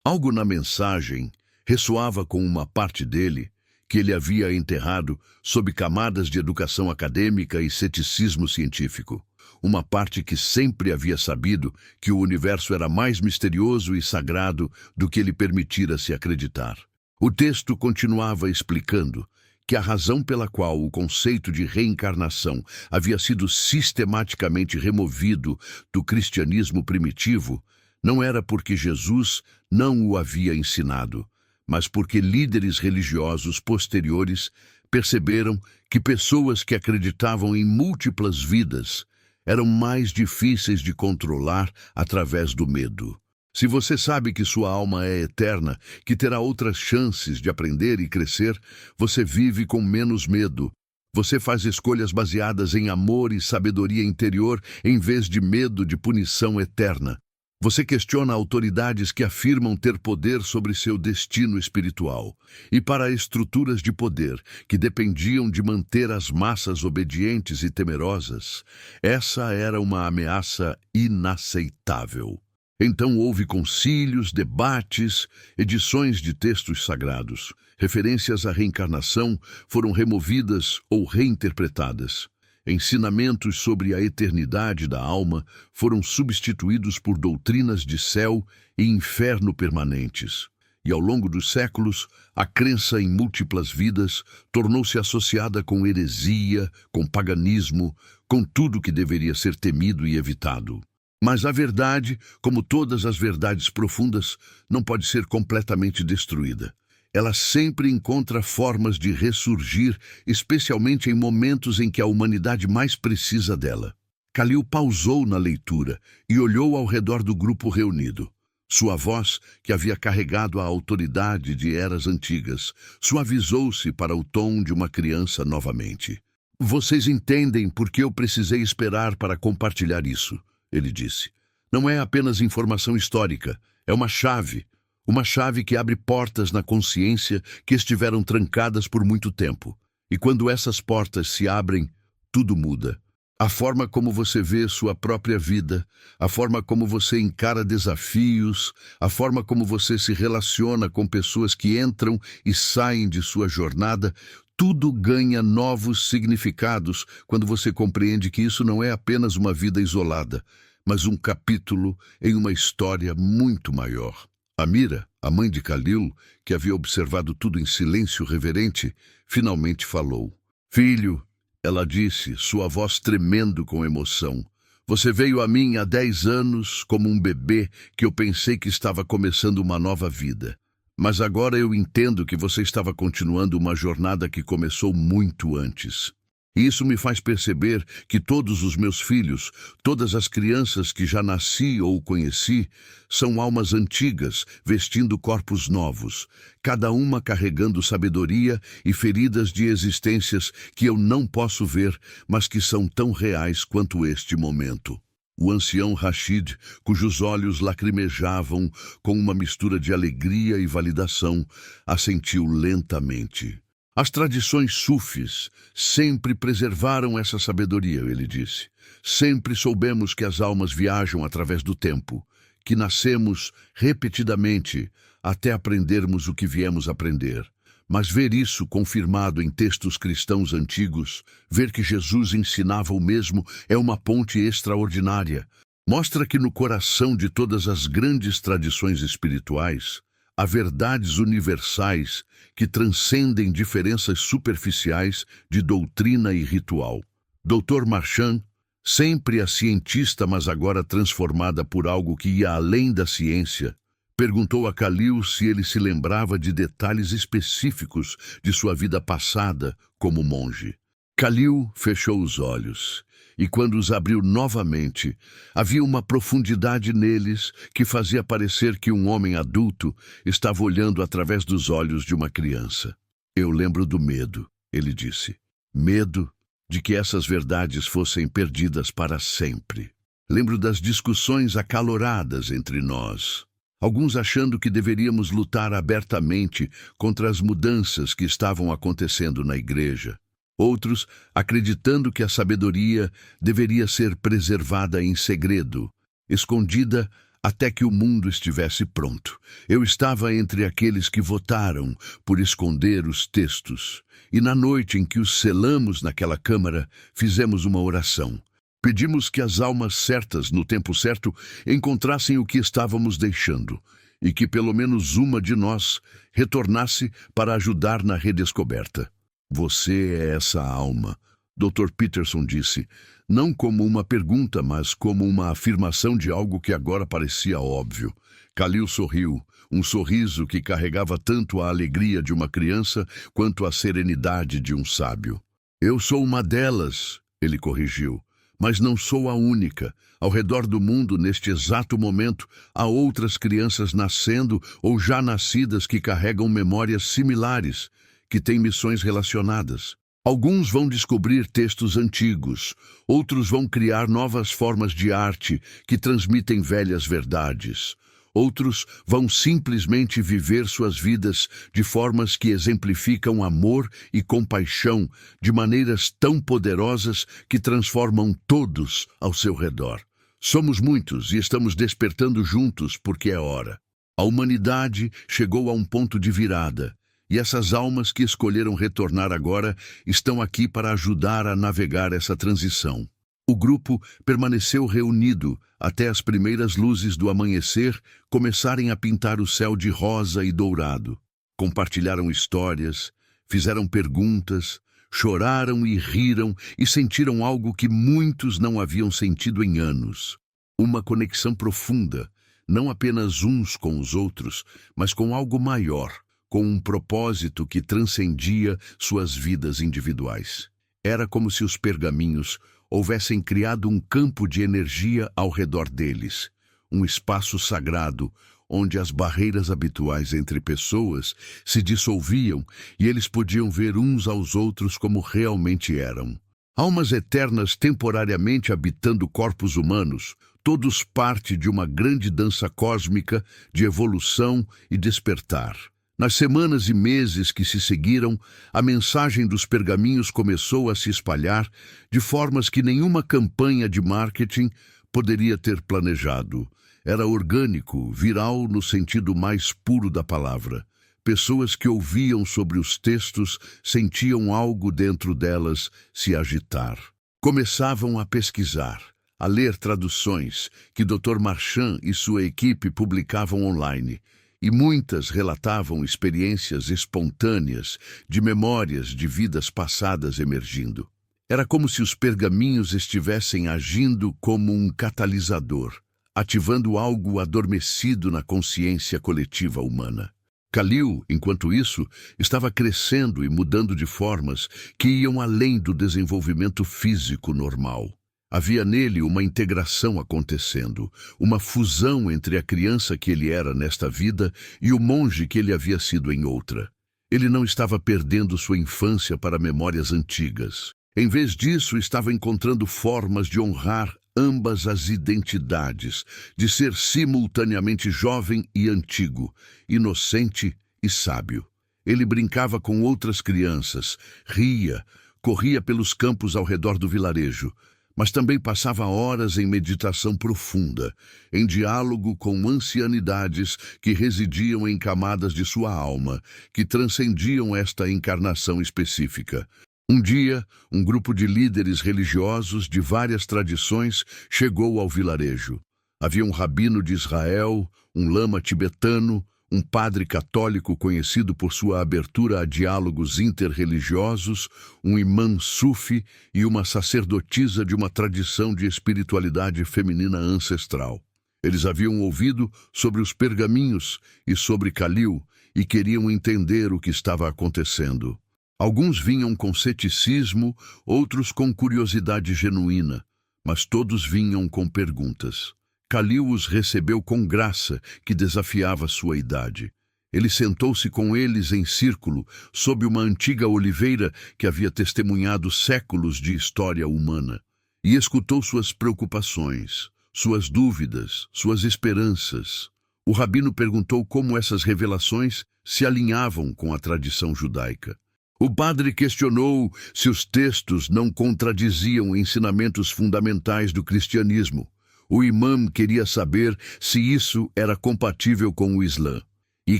Algo na mensagem ressoava com uma parte dele que ele havia enterrado sob camadas de educação acadêmica e ceticismo científico. Uma parte que sempre havia sabido que o universo era mais misterioso e sagrado do que ele permitira se acreditar. O texto continuava explicando que a razão pela qual o conceito de reencarnação havia sido sistematicamente removido do cristianismo primitivo não era porque Jesus não o havia ensinado, mas porque líderes religiosos posteriores perceberam que pessoas que acreditavam em múltiplas vidas eram mais difíceis de controlar através do medo. Se você sabe que sua alma é eterna, que terá outras chances de aprender e crescer, você vive com menos medo. Você faz escolhas baseadas em amor e sabedoria interior em vez de medo de punição eterna. Você questiona autoridades que afirmam ter poder sobre seu destino espiritual. E para estruturas de poder que dependiam de manter as massas obedientes e temerosas, essa era uma ameaça inaceitável. Então houve concílios, debates, edições de textos sagrados. Referências à reencarnação foram removidas ou reinterpretadas. Ensinamentos sobre a eternidade da alma foram substituídos por doutrinas de céu e inferno permanentes. E ao longo dos séculos, a crença em múltiplas vidas tornou-se associada com heresia, com paganismo, com tudo que deveria ser temido e evitado. Mas a verdade, como todas as verdades profundas, não pode ser completamente destruída. Ela sempre encontra formas de ressurgir, especialmente em momentos em que a humanidade mais precisa dela. Khalil pausou na leitura e olhou ao redor do grupo reunido. Sua voz, que havia carregado a autoridade de eras antigas, suavizou-se para o tom de uma criança novamente. Vocês entendem por que eu precisei esperar para compartilhar isso, ele disse. Não é apenas informação histórica, é uma chave que abre portas na consciência que estiveram trancadas por muito tempo. E quando essas portas se abrem, tudo muda. A forma como você vê sua própria vida, a forma como você encara desafios, a forma como você se relaciona com pessoas que entram e saem de sua jornada, tudo ganha novos significados quando você compreende que isso não é apenas uma vida isolada, mas um capítulo em uma história muito maior. Amira, a mãe de Khalil, que havia observado tudo em silêncio reverente, finalmente falou. Filho, ela disse, sua voz tremendo com emoção, você veio a mim há 10 anos como um bebê que eu pensei que estava começando uma nova vida. Mas agora eu entendo que você estava continuando uma jornada que começou muito antes. E isso me faz perceber que todos os meus filhos, todas as crianças que já nasci ou conheci, são almas antigas, vestindo corpos novos, cada uma carregando sabedoria e feridas de existências que eu não posso ver, mas que são tão reais quanto este momento. O ancião Rashid, cujos olhos lacrimejavam com uma mistura de alegria e validação, assentiu lentamente. As tradições sufis sempre preservaram essa sabedoria, ele disse. Sempre soubemos que as almas viajam através do tempo, que nascemos repetidamente até aprendermos o que viemos aprender. Mas ver isso confirmado em textos cristãos antigos, ver que Jesus ensinava o mesmo, é uma ponte extraordinária. Mostra que no coração de todas as grandes tradições espirituais, há verdades universais que transcendem diferenças superficiais de doutrina e ritual. Dr. Marchand, sempre a cientista, mas agora transformada por algo que ia além da ciência, perguntou a Khalil se ele se lembrava de detalhes específicos de sua vida passada como monge. Khalil fechou os olhos, e quando os abriu novamente, havia uma profundidade neles que fazia parecer que um homem adulto estava olhando através dos olhos de uma criança. Eu lembro do medo, ele disse. Medo de que essas verdades fossem perdidas para sempre. Lembro das discussões acaloradas entre nós. Alguns achando que deveríamos lutar abertamente contra as mudanças que estavam acontecendo na igreja. Outros acreditando que a sabedoria deveria ser preservada em segredo, escondida até que o mundo estivesse pronto. Eu estava entre aqueles que votaram por esconder os textos. E na noite em que os selamos naquela câmara, fizemos uma oração. Pedimos que as almas certas, no tempo certo, encontrassem o que estávamos deixando, e que pelo menos uma de nós retornasse para ajudar na redescoberta. Você é essa alma, Dr. Peterson disse, não como uma pergunta, mas como uma afirmação de algo que agora parecia óbvio. Khalil sorriu, um sorriso que carregava tanto a alegria de uma criança quanto a serenidade de um sábio. Eu sou uma delas, ele corrigiu. Mas não sou a única. Ao redor do mundo, neste exato momento, há outras crianças nascendo ou já nascidas que carregam memórias similares, que têm missões relacionadas. Alguns vão descobrir textos antigos, outros vão criar novas formas de arte que transmitem velhas verdades. Outros vão simplesmente viver suas vidas de formas que exemplificam amor e compaixão de maneiras tão poderosas que transformam todos ao seu redor. Somos muitos e estamos despertando juntos porque é hora. A humanidade chegou a um ponto de virada, e essas almas que escolheram retornar agora estão aqui para ajudar a navegar essa transição. O grupo permaneceu reunido até as primeiras luzes do amanhecer começarem a pintar o céu de rosa e dourado. Compartilharam histórias, fizeram perguntas, choraram e riram e sentiram algo que muitos não haviam sentido em anos. Uma conexão profunda, não apenas uns com os outros, mas com algo maior, com um propósito que transcendia suas vidas individuais. Era como se os pergaminhos houvessem criado um campo de energia ao redor deles, um espaço sagrado onde as barreiras habituais entre pessoas se dissolviam e eles podiam ver uns aos outros como realmente eram. Almas eternas temporariamente habitando corpos humanos, todos parte de uma grande dança cósmica de evolução e despertar. Nas semanas e meses que se seguiram, a mensagem dos pergaminhos começou a se espalhar de formas que nenhuma campanha de marketing poderia ter planejado. Era orgânico, viral no sentido mais puro da palavra. Pessoas que ouviam sobre os textos sentiam algo dentro delas se agitar. Começavam a pesquisar, a ler traduções que Dr. Marchand e sua equipe publicavam online. E muitas relatavam experiências espontâneas de memórias de vidas passadas emergindo. Era como se os pergaminhos estivessem agindo como um catalisador, ativando algo adormecido na consciência coletiva humana. Kalil, enquanto isso, estava crescendo e mudando de formas que iam além do desenvolvimento físico normal. Havia nele uma integração acontecendo, uma fusão entre a criança que ele era nesta vida e o monge que ele havia sido em outra. Ele não estava perdendo sua infância para memórias antigas. Em vez disso, estava encontrando formas de honrar ambas as identidades, de ser simultaneamente jovem e antigo, inocente e sábio. Ele brincava com outras crianças, ria, corria pelos campos ao redor do vilarejo, mas também passava horas em meditação profunda, em diálogo com ancianidades que residiam em camadas de sua alma, que transcendiam esta encarnação específica. Um dia, um grupo de líderes religiosos de várias tradições chegou ao vilarejo. Havia um rabino de Israel, um lama tibetano, um padre católico conhecido por sua abertura a diálogos interreligiosos, um imã sufi e uma sacerdotisa de uma tradição de espiritualidade feminina ancestral. Eles haviam ouvido sobre os pergaminhos e sobre Kalil e queriam entender o que estava acontecendo. Alguns vinham com ceticismo, outros com curiosidade genuína, mas todos vinham com perguntas. Kalil os recebeu com graça, que desafiava sua idade. Ele sentou-se com eles em círculo, sob uma antiga oliveira que havia testemunhado séculos de história humana, e escutou suas preocupações, suas dúvidas, suas esperanças. O rabino perguntou como essas revelações se alinhavam com a tradição judaica. O padre questionou se os textos não contradiziam ensinamentos fundamentais do cristianismo. O imã queria saber se isso era compatível com o Islã. E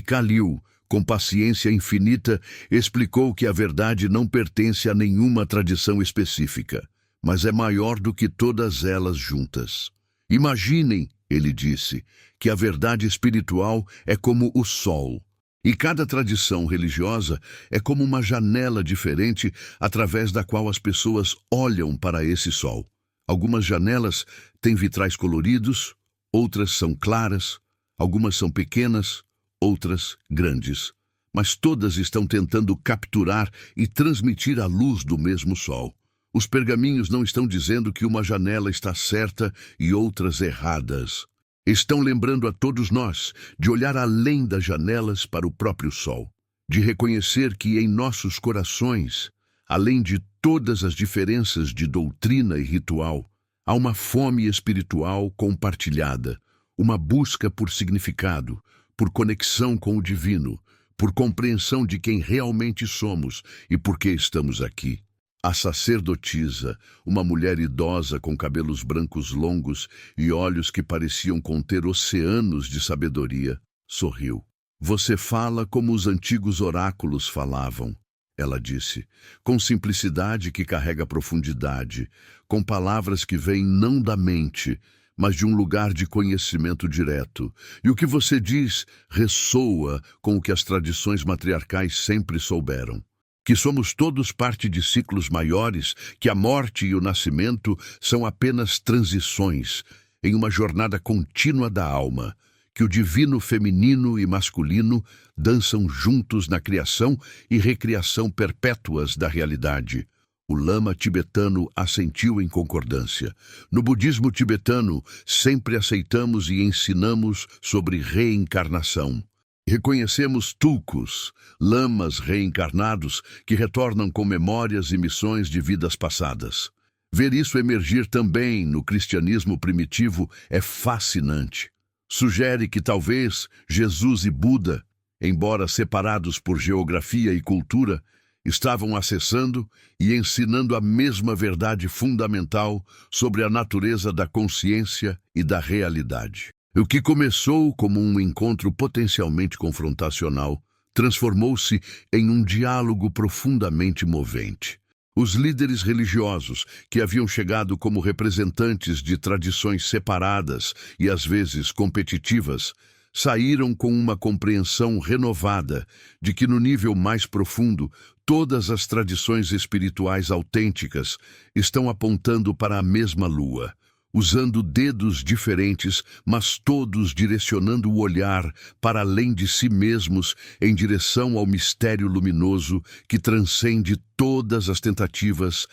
Kalil, com paciência infinita, explicou que a verdade não pertence a nenhuma tradição específica, mas é maior do que todas elas juntas. Imaginem, ele disse, que a verdade espiritual é como o sol. E cada tradição religiosa é como uma janela diferente através da qual as pessoas olham para esse sol. Algumas janelas têm vitrais coloridos, outras são claras, algumas são pequenas, outras grandes. Mas todas estão tentando capturar e transmitir a luz do mesmo sol. Os pergaminhos não estão dizendo que uma janela está certa e outras erradas. Estão lembrando a todos nós de olhar além das janelas para o próprio sol, de reconhecer que em nossos corações, além de todas as diferenças de doutrina e ritual, há uma fome espiritual compartilhada, uma busca por significado, por conexão com o divino, por compreensão de quem realmente somos e por que estamos aqui. A sacerdotisa, uma mulher idosa com cabelos brancos longos e olhos que pareciam conter oceanos de sabedoria, sorriu. Você fala como os antigos oráculos falavam, ela disse, com simplicidade que carrega profundidade, com palavras que vêm não da mente, mas de um lugar de conhecimento direto. E o que você diz ressoa com o que as tradições matriarcais sempre souberam. Que somos todos parte de ciclos maiores, que a morte e o nascimento são apenas transições em uma jornada contínua da alma, que o divino feminino e masculino dançam juntos na criação e recriação perpétuas da realidade. O lama tibetano assentiu em concordância. No budismo tibetano, sempre aceitamos e ensinamos sobre reencarnação. Reconhecemos tulkus, lamas reencarnados que retornam com memórias e missões de vidas passadas. Ver isso emergir também no cristianismo primitivo é fascinante. Sugere que talvez Jesus e Buda, embora separados por geografia e cultura, estavam acessando e ensinando a mesma verdade fundamental sobre a natureza da consciência e da realidade. O que começou como um encontro potencialmente confrontacional transformou-se em um diálogo profundamente movente. Os líderes religiosos, que haviam chegado como representantes de tradições separadas e às vezes competitivas, saíram com uma compreensão renovada de que no nível mais profundo todas as tradições espirituais autênticas estão apontando para a mesma lua, usando dedos diferentes, mas todos direcionando o olhar para além de si mesmos em direção ao mistério luminoso que transcende todas as tentativas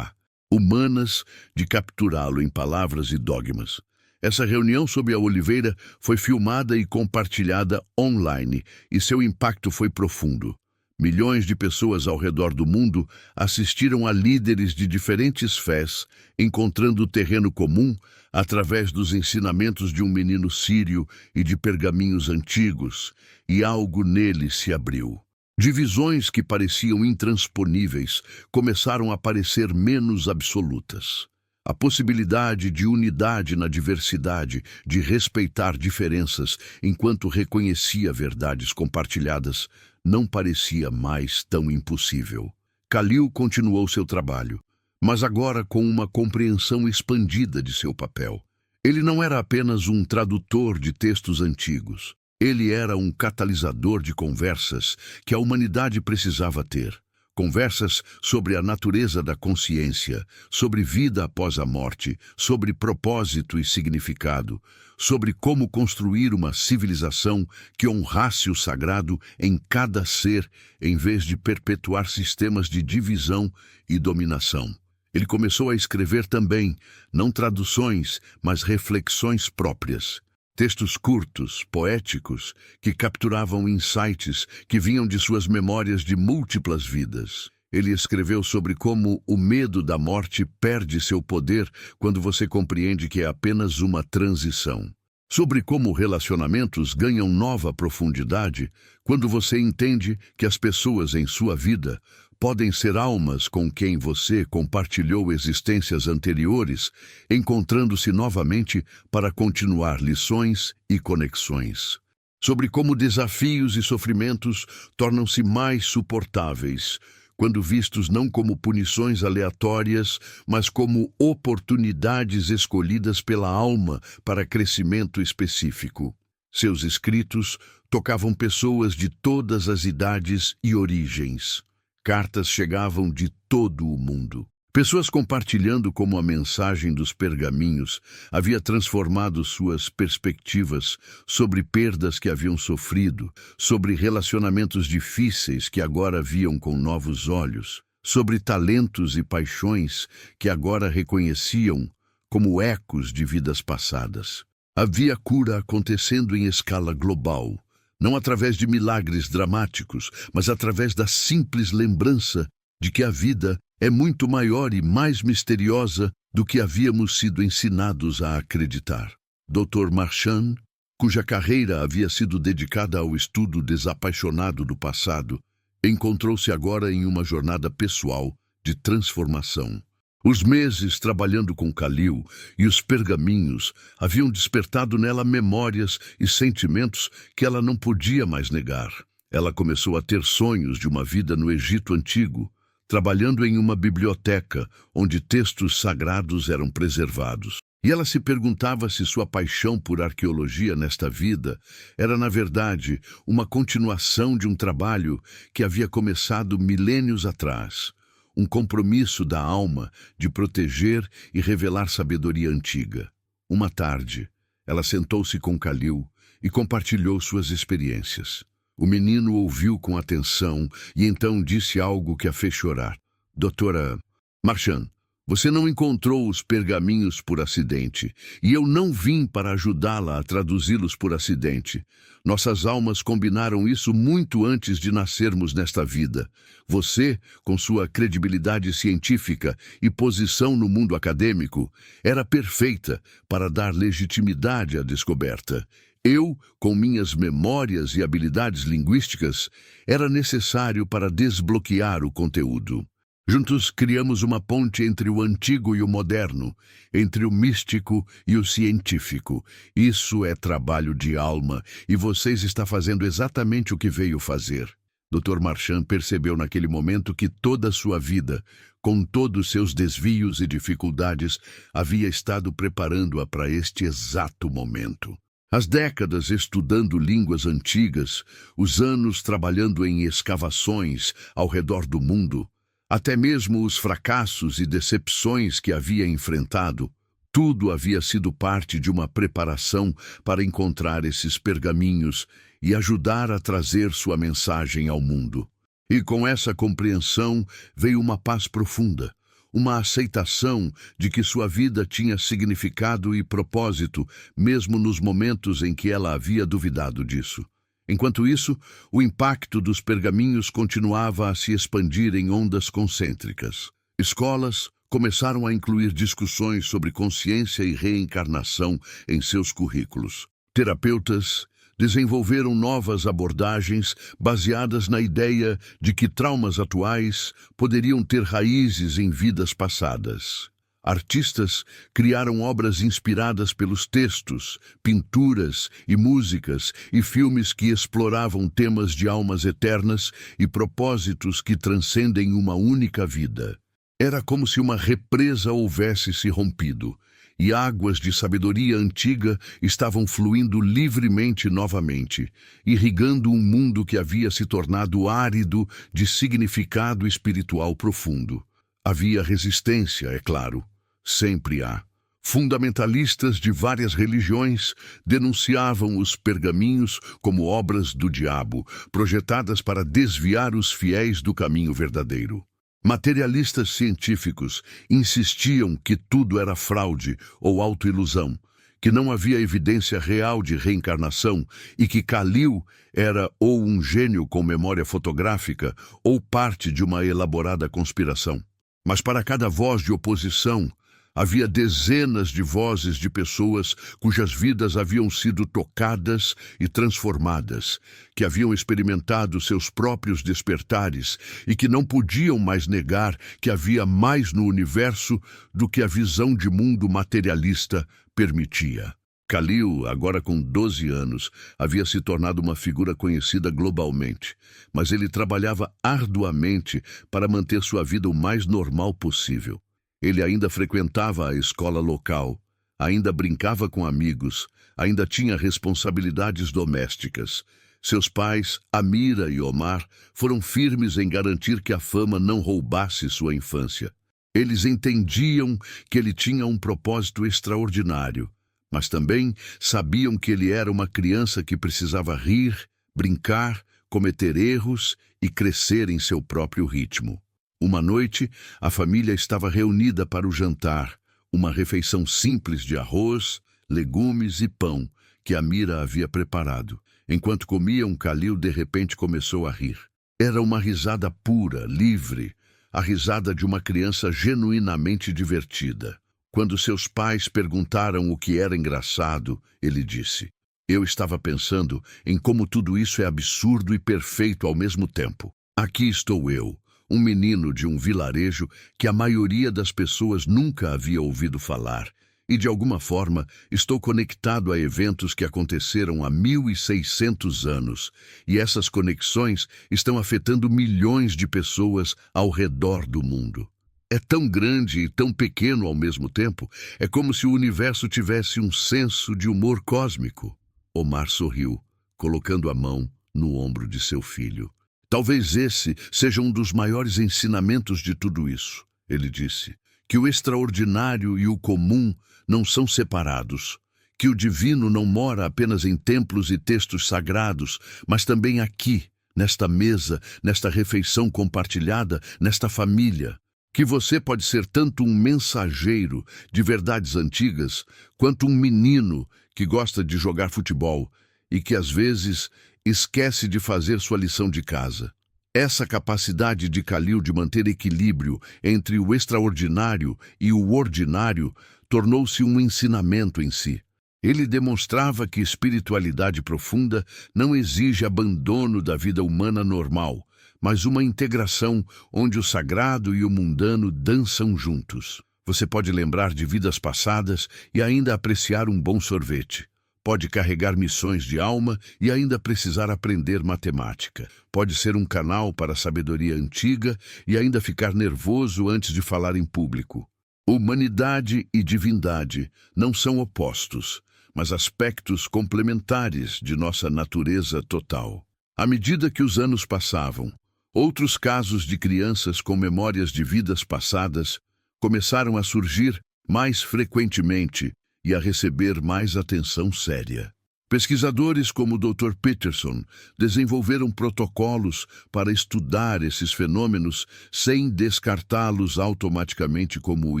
humanas de capturá-lo em palavras e dogmas. Essa reunião sob a oliveira foi filmada e compartilhada online, e seu impacto foi profundo. Milhões de pessoas ao redor do mundo assistiram a líderes de diferentes fés, encontrando terreno comum através dos ensinamentos de um menino sírio e de pergaminhos antigos, e algo nele se abriu. Divisões que pareciam intransponíveis começaram a parecer menos absolutas. A possibilidade de unidade na diversidade, de respeitar diferenças enquanto reconhecia verdades compartilhadas, não parecia mais tão impossível. Khalil continuou seu trabalho, mas agora com uma compreensão expandida de seu papel. Ele não era apenas um tradutor de textos antigos. Ele era um catalisador de conversas que a humanidade precisava ter. Conversas sobre a natureza da consciência, sobre vida após a morte, sobre propósito e significado, sobre como construir uma civilização que honrasse o sagrado em cada ser, em vez de perpetuar sistemas de divisão e dominação. Ele começou a escrever também, não traduções, mas reflexões próprias. Textos curtos, poéticos, que capturavam insights que vinham de suas memórias de múltiplas vidas. Ele escreveu sobre como o medo da morte perde seu poder quando você compreende que é apenas uma transição. Sobre como relacionamentos ganham nova profundidade quando você entende que as pessoas em sua vida podem ser almas com quem você compartilhou existências anteriores, encontrando-se novamente para continuar lições e conexões. Sobre como desafios e sofrimentos tornam-se mais suportáveis, quando vistos não como punições aleatórias, mas como oportunidades escolhidas pela alma para crescimento específico. Seus escritos tocavam pessoas de todas as idades e origens. Cartas chegavam de todo o mundo. Pessoas compartilhando como a mensagem dos pergaminhos havia transformado suas perspectivas sobre perdas que haviam sofrido, sobre relacionamentos difíceis que agora viam com novos olhos, sobre talentos e paixões que agora reconheciam como ecos de vidas passadas. Havia cura acontecendo em escala global. Não através de milagres dramáticos, mas através da simples lembrança de que a vida é muito maior e mais misteriosa do que havíamos sido ensinados a acreditar. Dr. Marchand, cuja carreira havia sido dedicada ao estudo desapaixonado do passado, encontrou-se agora em uma jornada pessoal de transformação. Os meses trabalhando com Khalil e os pergaminhos haviam despertado nela memórias e sentimentos que ela não podia mais negar. Ela começou a ter sonhos de uma vida no Egito Antigo, trabalhando em uma biblioteca onde textos sagrados eram preservados. E ela se perguntava se sua paixão por arqueologia nesta vida era, na verdade, uma continuação de um trabalho que havia começado milênios atrás. Um compromisso da alma de proteger e revelar sabedoria antiga. Uma tarde, ela sentou-se com Khalil e compartilhou suas experiências. O menino ouviu com atenção e então disse algo que a fez chorar. Doutora Marchand, você não encontrou os pergaminhos por acidente, e eu não vim para ajudá-la a traduzi-los por acidente. Nossas almas combinaram isso muito antes de nascermos nesta vida. Você, com sua credibilidade científica e posição no mundo acadêmico, era perfeita para dar legitimidade à descoberta. Eu, com minhas memórias e habilidades linguísticas, era necessário para desbloquear o conteúdo. Juntos criamos uma ponte entre o antigo e o moderno, entre o místico e o científico. Isso é trabalho de alma e vocês estão fazendo exatamente o que veio fazer. Dr. Marchand percebeu naquele momento que toda a sua vida, com todos seus desvios e dificuldades, havia estado preparando-a para este exato momento. As décadas estudando línguas antigas, os anos trabalhando em escavações ao redor do mundo, até mesmo os fracassos e decepções que havia enfrentado, Tudo havia sido parte de uma preparação para encontrar esses pergaminhos e ajudar a trazer sua mensagem ao mundo. E com essa compreensão veio uma paz profunda, uma aceitação de que sua vida tinha significado e propósito, mesmo nos momentos em que ela havia duvidado disso. Enquanto isso, o impacto dos pergaminhos continuava a se expandir em ondas concêntricas. Escolas começaram a incluir discussões sobre consciência e reencarnação em seus currículos. Terapeutas desenvolveram novas abordagens baseadas na ideia de que traumas atuais poderiam ter raízes em vidas passadas. Artistas criaram obras inspiradas pelos textos, pinturas e músicas e filmes que exploravam temas de almas eternas e propósitos que transcendem uma única vida. Era como se uma represa houvesse se rompido, e águas de sabedoria antiga estavam fluindo livremente novamente, irrigando um mundo que havia se tornado árido de significado espiritual profundo. Havia resistência, é claro. Sempre há. Fundamentalistas de várias religiões denunciavam os pergaminhos como obras do diabo, projetadas para desviar os fiéis do caminho verdadeiro. Materialistas científicos insistiam que tudo era fraude ou autoilusão, que não havia evidência real de reencarnação e que Kal-El era ou um gênio com memória fotográfica ou parte de uma elaborada conspiração. Mas para cada voz de oposição, havia dezenas de vozes de pessoas cujas vidas haviam sido tocadas e transformadas, que haviam experimentado seus próprios despertares e que não podiam mais negar que havia mais no universo do que a visão de mundo materialista permitia. Kal-El, agora com 12 anos, havia se tornado uma figura conhecida globalmente, mas ele trabalhava arduamente para manter sua vida o mais normal possível. Ele ainda frequentava a escola local, ainda brincava com amigos, ainda tinha responsabilidades domésticas. Seus pais, Amira e Omar, foram firmes em garantir que a fama não roubasse sua infância. Eles entendiam que ele tinha um propósito extraordinário, mas também sabiam que ele era uma criança que precisava rir, brincar, cometer erros e crescer em seu próprio ritmo. Uma noite, a família estava reunida para o jantar, uma refeição simples de arroz, legumes e pão que Amira havia preparado. Enquanto comiam, Kal-El de repente começou a rir. Era uma risada pura, livre, a risada de uma criança genuinamente divertida. Quando seus pais perguntaram o que era engraçado, ele disse: "Eu estava pensando em como tudo isso é absurdo e perfeito ao mesmo tempo. Aqui estou eu, um menino de um vilarejo que a maioria das pessoas nunca havia ouvido falar, e de alguma forma estou conectado a eventos que aconteceram há 1.600 anos, e essas conexões estão afetando milhões de pessoas ao redor do mundo. É tão grande e tão pequeno ao mesmo tempo, é como se o universo tivesse um senso de humor cósmico." Omar sorriu, colocando a mão no ombro de seu filho. "Talvez esse seja um dos maiores ensinamentos de tudo isso", ele disse, "que o extraordinário e o comum não são separados, que o divino não mora apenas em templos e textos sagrados, mas também aqui, nesta mesa, nesta refeição compartilhada, nesta família, que você pode ser tanto um mensageiro de verdades antigas, quanto um menino que gosta de jogar futebol e que às vezes esquece de fazer sua lição de casa. Essa capacidade de Kal-El de manter equilíbrio entre o extraordinário e o ordinário tornou-se um ensinamento em si. Ele demonstrava que espiritualidade profunda não exige abandono da vida humana normal, mas uma integração onde o sagrado e o mundano dançam juntos. Você pode lembrar de vidas passadas e ainda apreciar um bom sorvete. Pode carregar missões de alma e ainda precisar aprender matemática. Pode ser um canal para a sabedoria antiga e ainda ficar nervoso antes de falar em público. Humanidade e divindade não são opostos, mas aspectos complementares de nossa natureza total. À medida que os anos passavam, outros casos de crianças com memórias de vidas passadas começaram a surgir, mais frequentemente e a receber mais atenção séria. Pesquisadores como o Dr. Peterson desenvolveram protocolos para estudar esses fenômenos sem descartá-los automaticamente como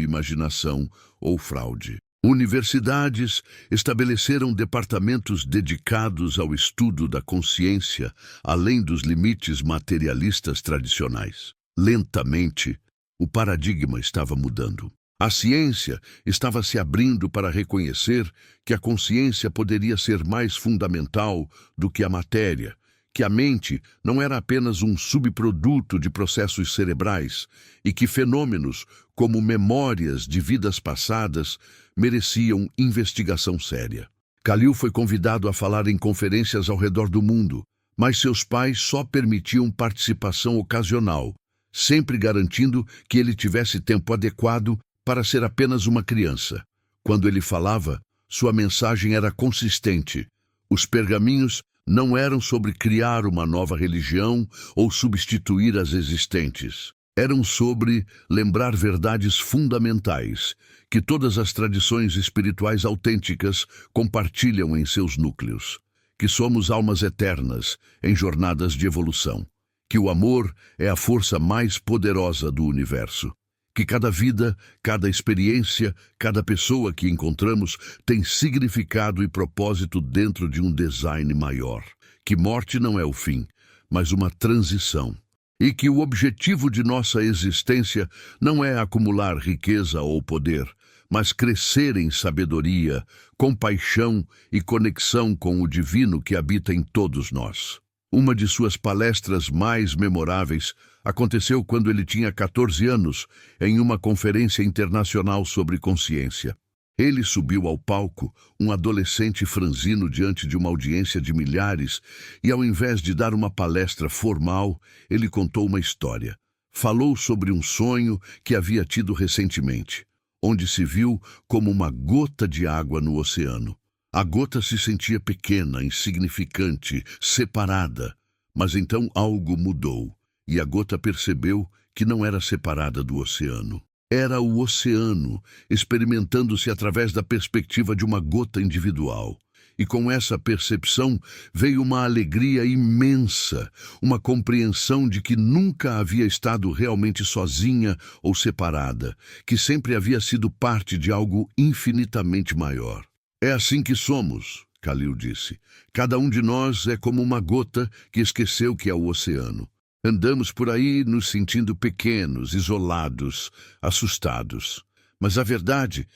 imaginação ou fraude. Universidades estabeleceram departamentos dedicados ao estudo da consciência, além dos limites materialistas tradicionais. Lentamente, o paradigma estava mudando. A ciência estava se abrindo para reconhecer que a consciência poderia ser mais fundamental do que a matéria, que a mente não era apenas um subproduto de processos cerebrais e que fenômenos como memórias de vidas passadas mereciam investigação séria. Khalil foi convidado a falar em conferências ao redor do mundo, mas seus pais só permitiam participação ocasional, sempre garantindo que ele tivesse tempo adequado para ser apenas uma criança. Quando ele falava, sua mensagem era consistente. Os pergaminhos não eram sobre criar uma nova religião ou substituir as existentes. Eram sobre lembrar verdades fundamentais que todas as tradições espirituais autênticas compartilham em seus núcleos. Que somos almas eternas em jornadas de evolução. Que o amor é a força mais poderosa do universo. Que cada vida, cada experiência, cada pessoa que encontramos tem significado e propósito dentro de um design maior. Que morte não é o fim, mas uma transição. E que o objetivo de nossa existência não é acumular riqueza ou poder, mas crescer em sabedoria, compaixão e conexão com o divino que habita em todos nós. Uma de suas palestras mais memoráveis aconteceu quando ele tinha 14 anos, em uma conferência internacional sobre consciência. Ele subiu ao palco, um adolescente franzino diante de uma audiência de milhares, e ao invés de dar uma palestra formal, ele contou uma história. Falou sobre um sonho que havia tido recentemente, onde se viu como uma gota de água no oceano. A gota se sentia pequena, insignificante, separada, mas então algo mudou, e a gota percebeu que não era separada do oceano. Era o oceano, experimentando-se através da perspectiva de uma gota individual. E com essa percepção veio uma alegria imensa, uma compreensão de que nunca havia estado realmente sozinha ou separada, que sempre havia sido parte de algo infinitamente maior. É assim que somos, Khalil disse. Cada um de nós é como uma gota que esqueceu que é o oceano. Andamos por aí nos sentindo pequenos, isolados, assustados. Mas a verdade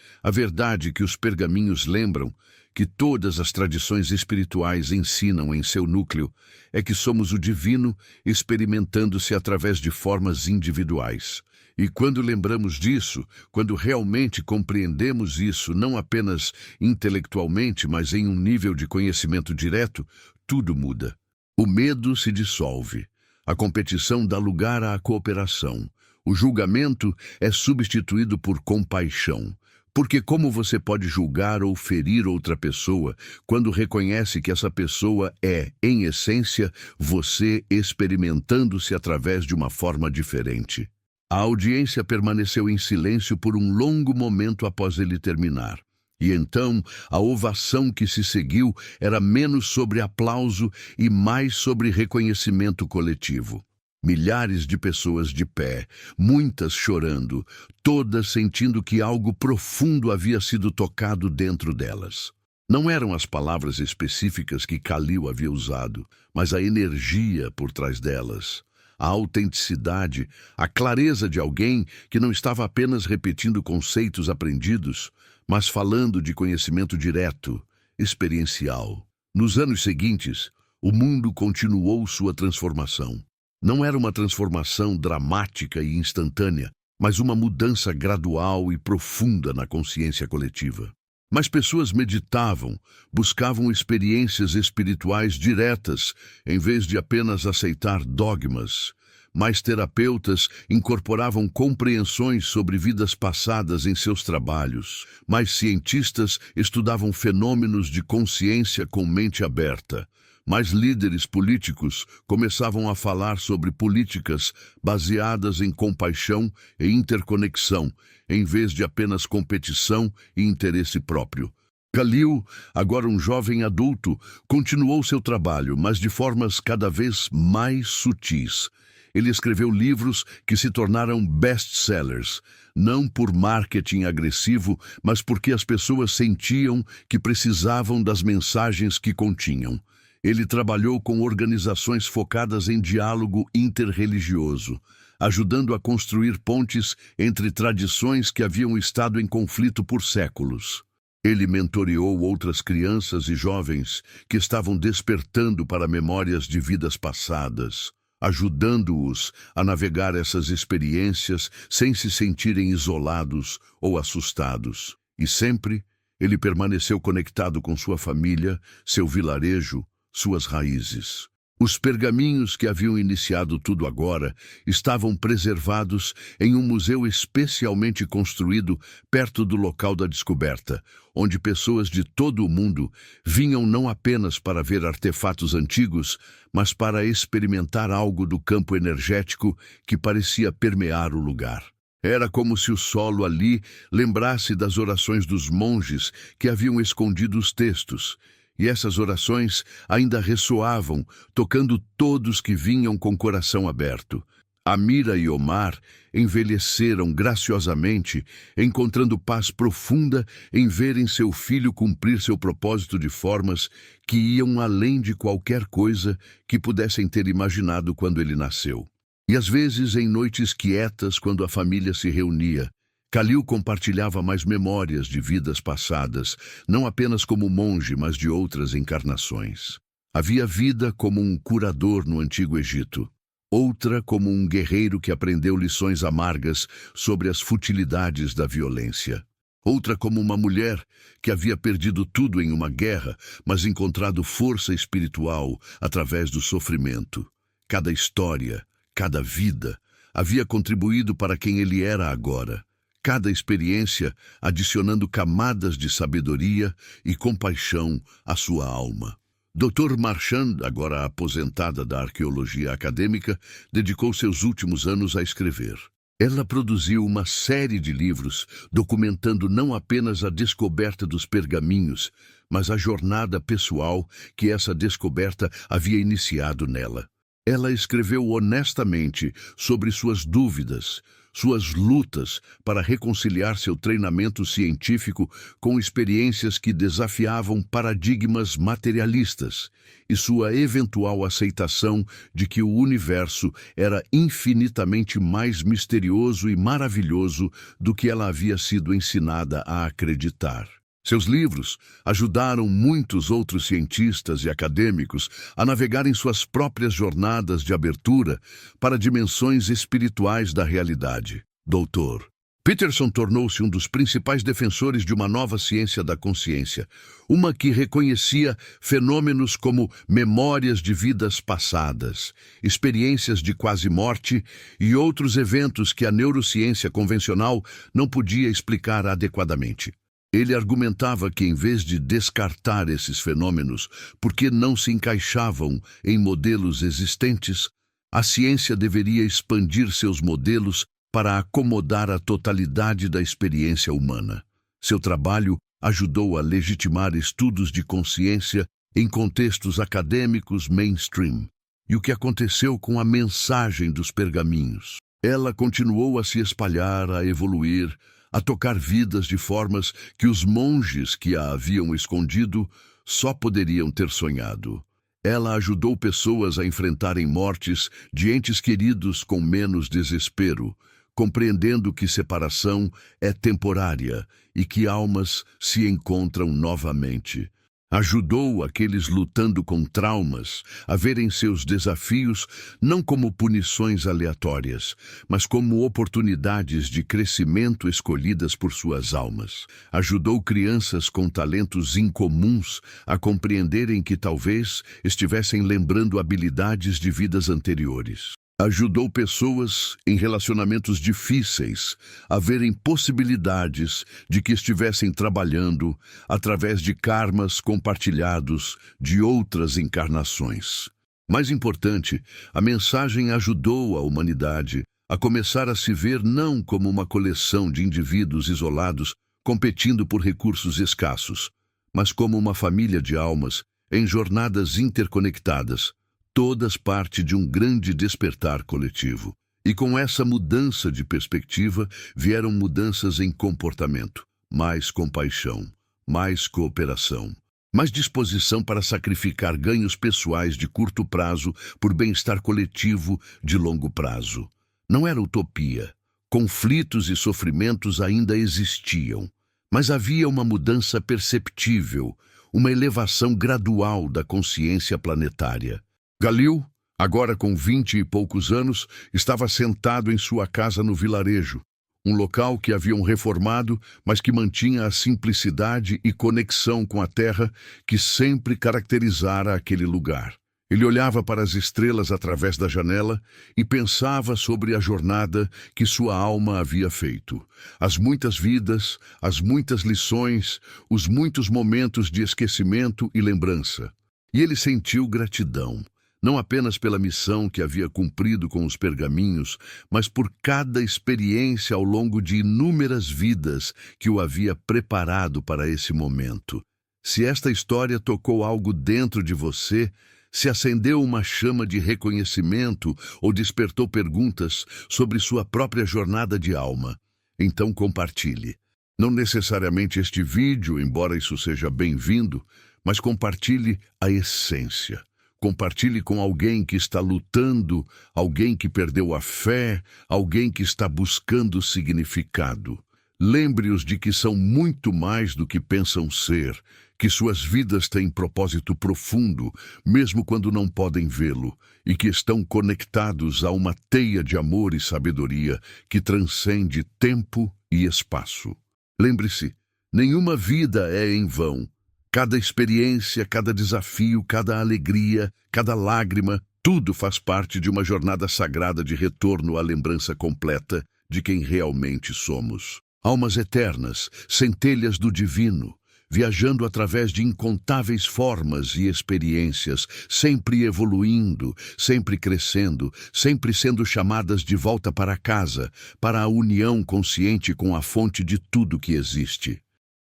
que os pergaminhos lembram, que todas as tradições espirituais ensinam em seu núcleo, é que somos o divino experimentando-se através de formas individuais. E quando lembramos disso, quando realmente compreendemos isso, não apenas intelectualmente, mas em um nível de conhecimento direto, tudo muda. O medo se dissolve. A competição dá lugar à cooperação. O julgamento é substituído por compaixão. Porque como você pode julgar ou ferir outra pessoa quando reconhece que essa pessoa é, em essência, você experimentando-se através de uma forma diferente? A audiência permaneceu em silêncio por um longo momento após ele terminar. E então, a ovação que se seguiu era menos sobre aplauso e mais sobre reconhecimento coletivo. Milhares de pessoas de pé, muitas chorando, todas sentindo que algo profundo havia sido tocado dentro delas. Não eram as palavras específicas que Khalil havia usado, mas a energia por trás delas. A autenticidade, a clareza de alguém que não estava apenas repetindo conceitos aprendidos, mas falando de conhecimento direto, experiencial. Nos anos seguintes, o mundo continuou sua transformação. Não era uma transformação dramática e instantânea, mas uma mudança gradual e profunda na consciência coletiva. Mas pessoas meditavam, buscavam experiências espirituais diretas, em vez de apenas aceitar dogmas. Mais terapeutas incorporavam compreensões sobre vidas passadas em seus trabalhos. Mais cientistas estudavam fenômenos de consciência com mente aberta. Mais líderes políticos começavam a falar sobre políticas baseadas em compaixão e interconexão, em vez de apenas competição e interesse próprio. Khalil, agora um jovem adulto, continuou seu trabalho, mas de formas cada vez mais sutis. Ele escreveu livros que se tornaram best-sellers, não por marketing agressivo, mas porque as pessoas sentiam que precisavam das mensagens que continham. Ele trabalhou com organizações focadas em diálogo interreligioso, ajudando a construir pontes entre tradições que haviam estado em conflito por séculos. Ele mentoreou outras crianças e jovens que estavam despertando para memórias de vidas passadas, ajudando-os a navegar essas experiências sem se sentirem isolados ou assustados. E sempre ele permaneceu conectado com sua família, seu vilarejo, suas raízes. Os pergaminhos que haviam iniciado tudo agora estavam preservados em um museu especialmente construído perto do local da descoberta, onde pessoas de todo o mundo vinham não apenas para ver artefatos antigos, mas para experimentar algo do campo energético que parecia permear o lugar. Era como se o solo ali lembrasse das orações dos monges que haviam escondido os textos, e essas orações ainda ressoavam, tocando todos que vinham com coração aberto. Amira e Omar envelheceram graciosamente, encontrando paz profunda em verem seu filho cumprir seu propósito de formas que iam além de qualquer coisa que pudessem ter imaginado quando ele nasceu. E às vezes, em noites quietas, quando a família se reunia, Khalil compartilhava mais memórias de vidas passadas, não apenas como monge, mas de outras encarnações. Havia vida como um curador no Antigo Egito, outra como um guerreiro que aprendeu lições amargas sobre as futilidades da violência. Outra como uma mulher que havia perdido tudo em uma guerra, mas encontrado força espiritual através do sofrimento. Cada história, cada vida, havia contribuído para quem ele era agora. Cada experiência adicionando camadas de sabedoria e compaixão à sua alma. Dr. Marchand, agora aposentada da arqueologia acadêmica, dedicou seus últimos anos a escrever. Ela produziu uma série de livros documentando não apenas a descoberta dos pergaminhos, mas a jornada pessoal que essa descoberta havia iniciado nela. Ela escreveu honestamente sobre suas dúvidas, suas lutas para reconciliar seu treinamento científico com experiências que desafiavam paradigmas materialistas e sua eventual aceitação de que o universo era infinitamente mais misterioso e maravilhoso do que ela havia sido ensinada a acreditar. Seus livros ajudaram muitos outros cientistas e acadêmicos a navegarem suas próprias jornadas de abertura para dimensões espirituais da realidade. Dr. Peterson tornou-se um dos principais defensores de uma nova ciência da consciência, uma que reconhecia fenômenos como memórias de vidas passadas, experiências de quase-morte e outros eventos que a neurociência convencional não podia explicar adequadamente. Ele argumentava que, em vez de descartar esses fenômenos porque não se encaixavam em modelos existentes, a ciência deveria expandir seus modelos para acomodar a totalidade da experiência humana. Seu trabalho ajudou a legitimar estudos de consciência em contextos acadêmicos mainstream. E o que aconteceu com a mensagem dos pergaminhos? Ela continuou a se espalhar, a evoluir, a tocar vidas de formas que os monges que a haviam escondido só poderiam ter sonhado. Ela ajudou pessoas a enfrentarem mortes de entes queridos com menos desespero, compreendendo que separação é temporária e que almas se encontram novamente. Ajudou aqueles lutando com traumas a verem seus desafios não como punições aleatórias, mas como oportunidades de crescimento escolhidas por suas almas. Ajudou crianças com talentos incomuns a compreenderem que talvez estivessem lembrando habilidades de vidas anteriores. Ajudou pessoas em relacionamentos difíceis a verem possibilidades de que estivessem trabalhando através de karmas compartilhados de outras encarnações. Mais importante, a mensagem ajudou a humanidade a começar a se ver não como uma coleção de indivíduos isolados competindo por recursos escassos, mas como uma família de almas em jornadas interconectadas, todas parte de um grande despertar coletivo. E com essa mudança de perspectiva vieram mudanças em comportamento, mais compaixão, mais cooperação, mais disposição para sacrificar ganhos pessoais de curto prazo por bem-estar coletivo de longo prazo. Não era utopia. Conflitos e sofrimentos ainda existiam, mas havia uma mudança perceptível, uma elevação gradual da consciência planetária. Galil, agora com 20 e poucos anos, estava sentado em sua casa no vilarejo, um local que haviam reformado, mas que mantinha a simplicidade e conexão com a terra que sempre caracterizara aquele lugar. Ele olhava para as estrelas através da janela e pensava sobre a jornada que sua alma havia feito. As muitas vidas, as muitas lições, os muitos momentos de esquecimento e lembrança. E ele sentiu gratidão, não apenas pela missão que havia cumprido com os pergaminhos, mas por cada experiência ao longo de inúmeras vidas que o havia preparado para esse momento. Se esta história tocou algo dentro de você, se acendeu uma chama de reconhecimento ou despertou perguntas sobre sua própria jornada de alma, então compartilhe. Não necessariamente este vídeo, embora isso seja bem-vindo, mas compartilhe a essência. Compartilhe com alguém que está lutando, alguém que perdeu a fé, alguém que está buscando significado. Lembre-os de que são muito mais do que pensam ser, que suas vidas têm propósito profundo, mesmo quando não podem vê-lo, e que estão conectados a uma teia de amor e sabedoria que transcende tempo e espaço. Lembre-se, nenhuma vida é em vão. Cada experiência, cada desafio, cada alegria, cada lágrima, tudo faz parte de uma jornada sagrada de retorno à lembrança completa de quem realmente somos. Almas eternas, centelhas do divino, viajando através de incontáveis formas e experiências, sempre evoluindo, sempre crescendo, sempre sendo chamadas de volta para casa, para a união consciente com a fonte de tudo que existe.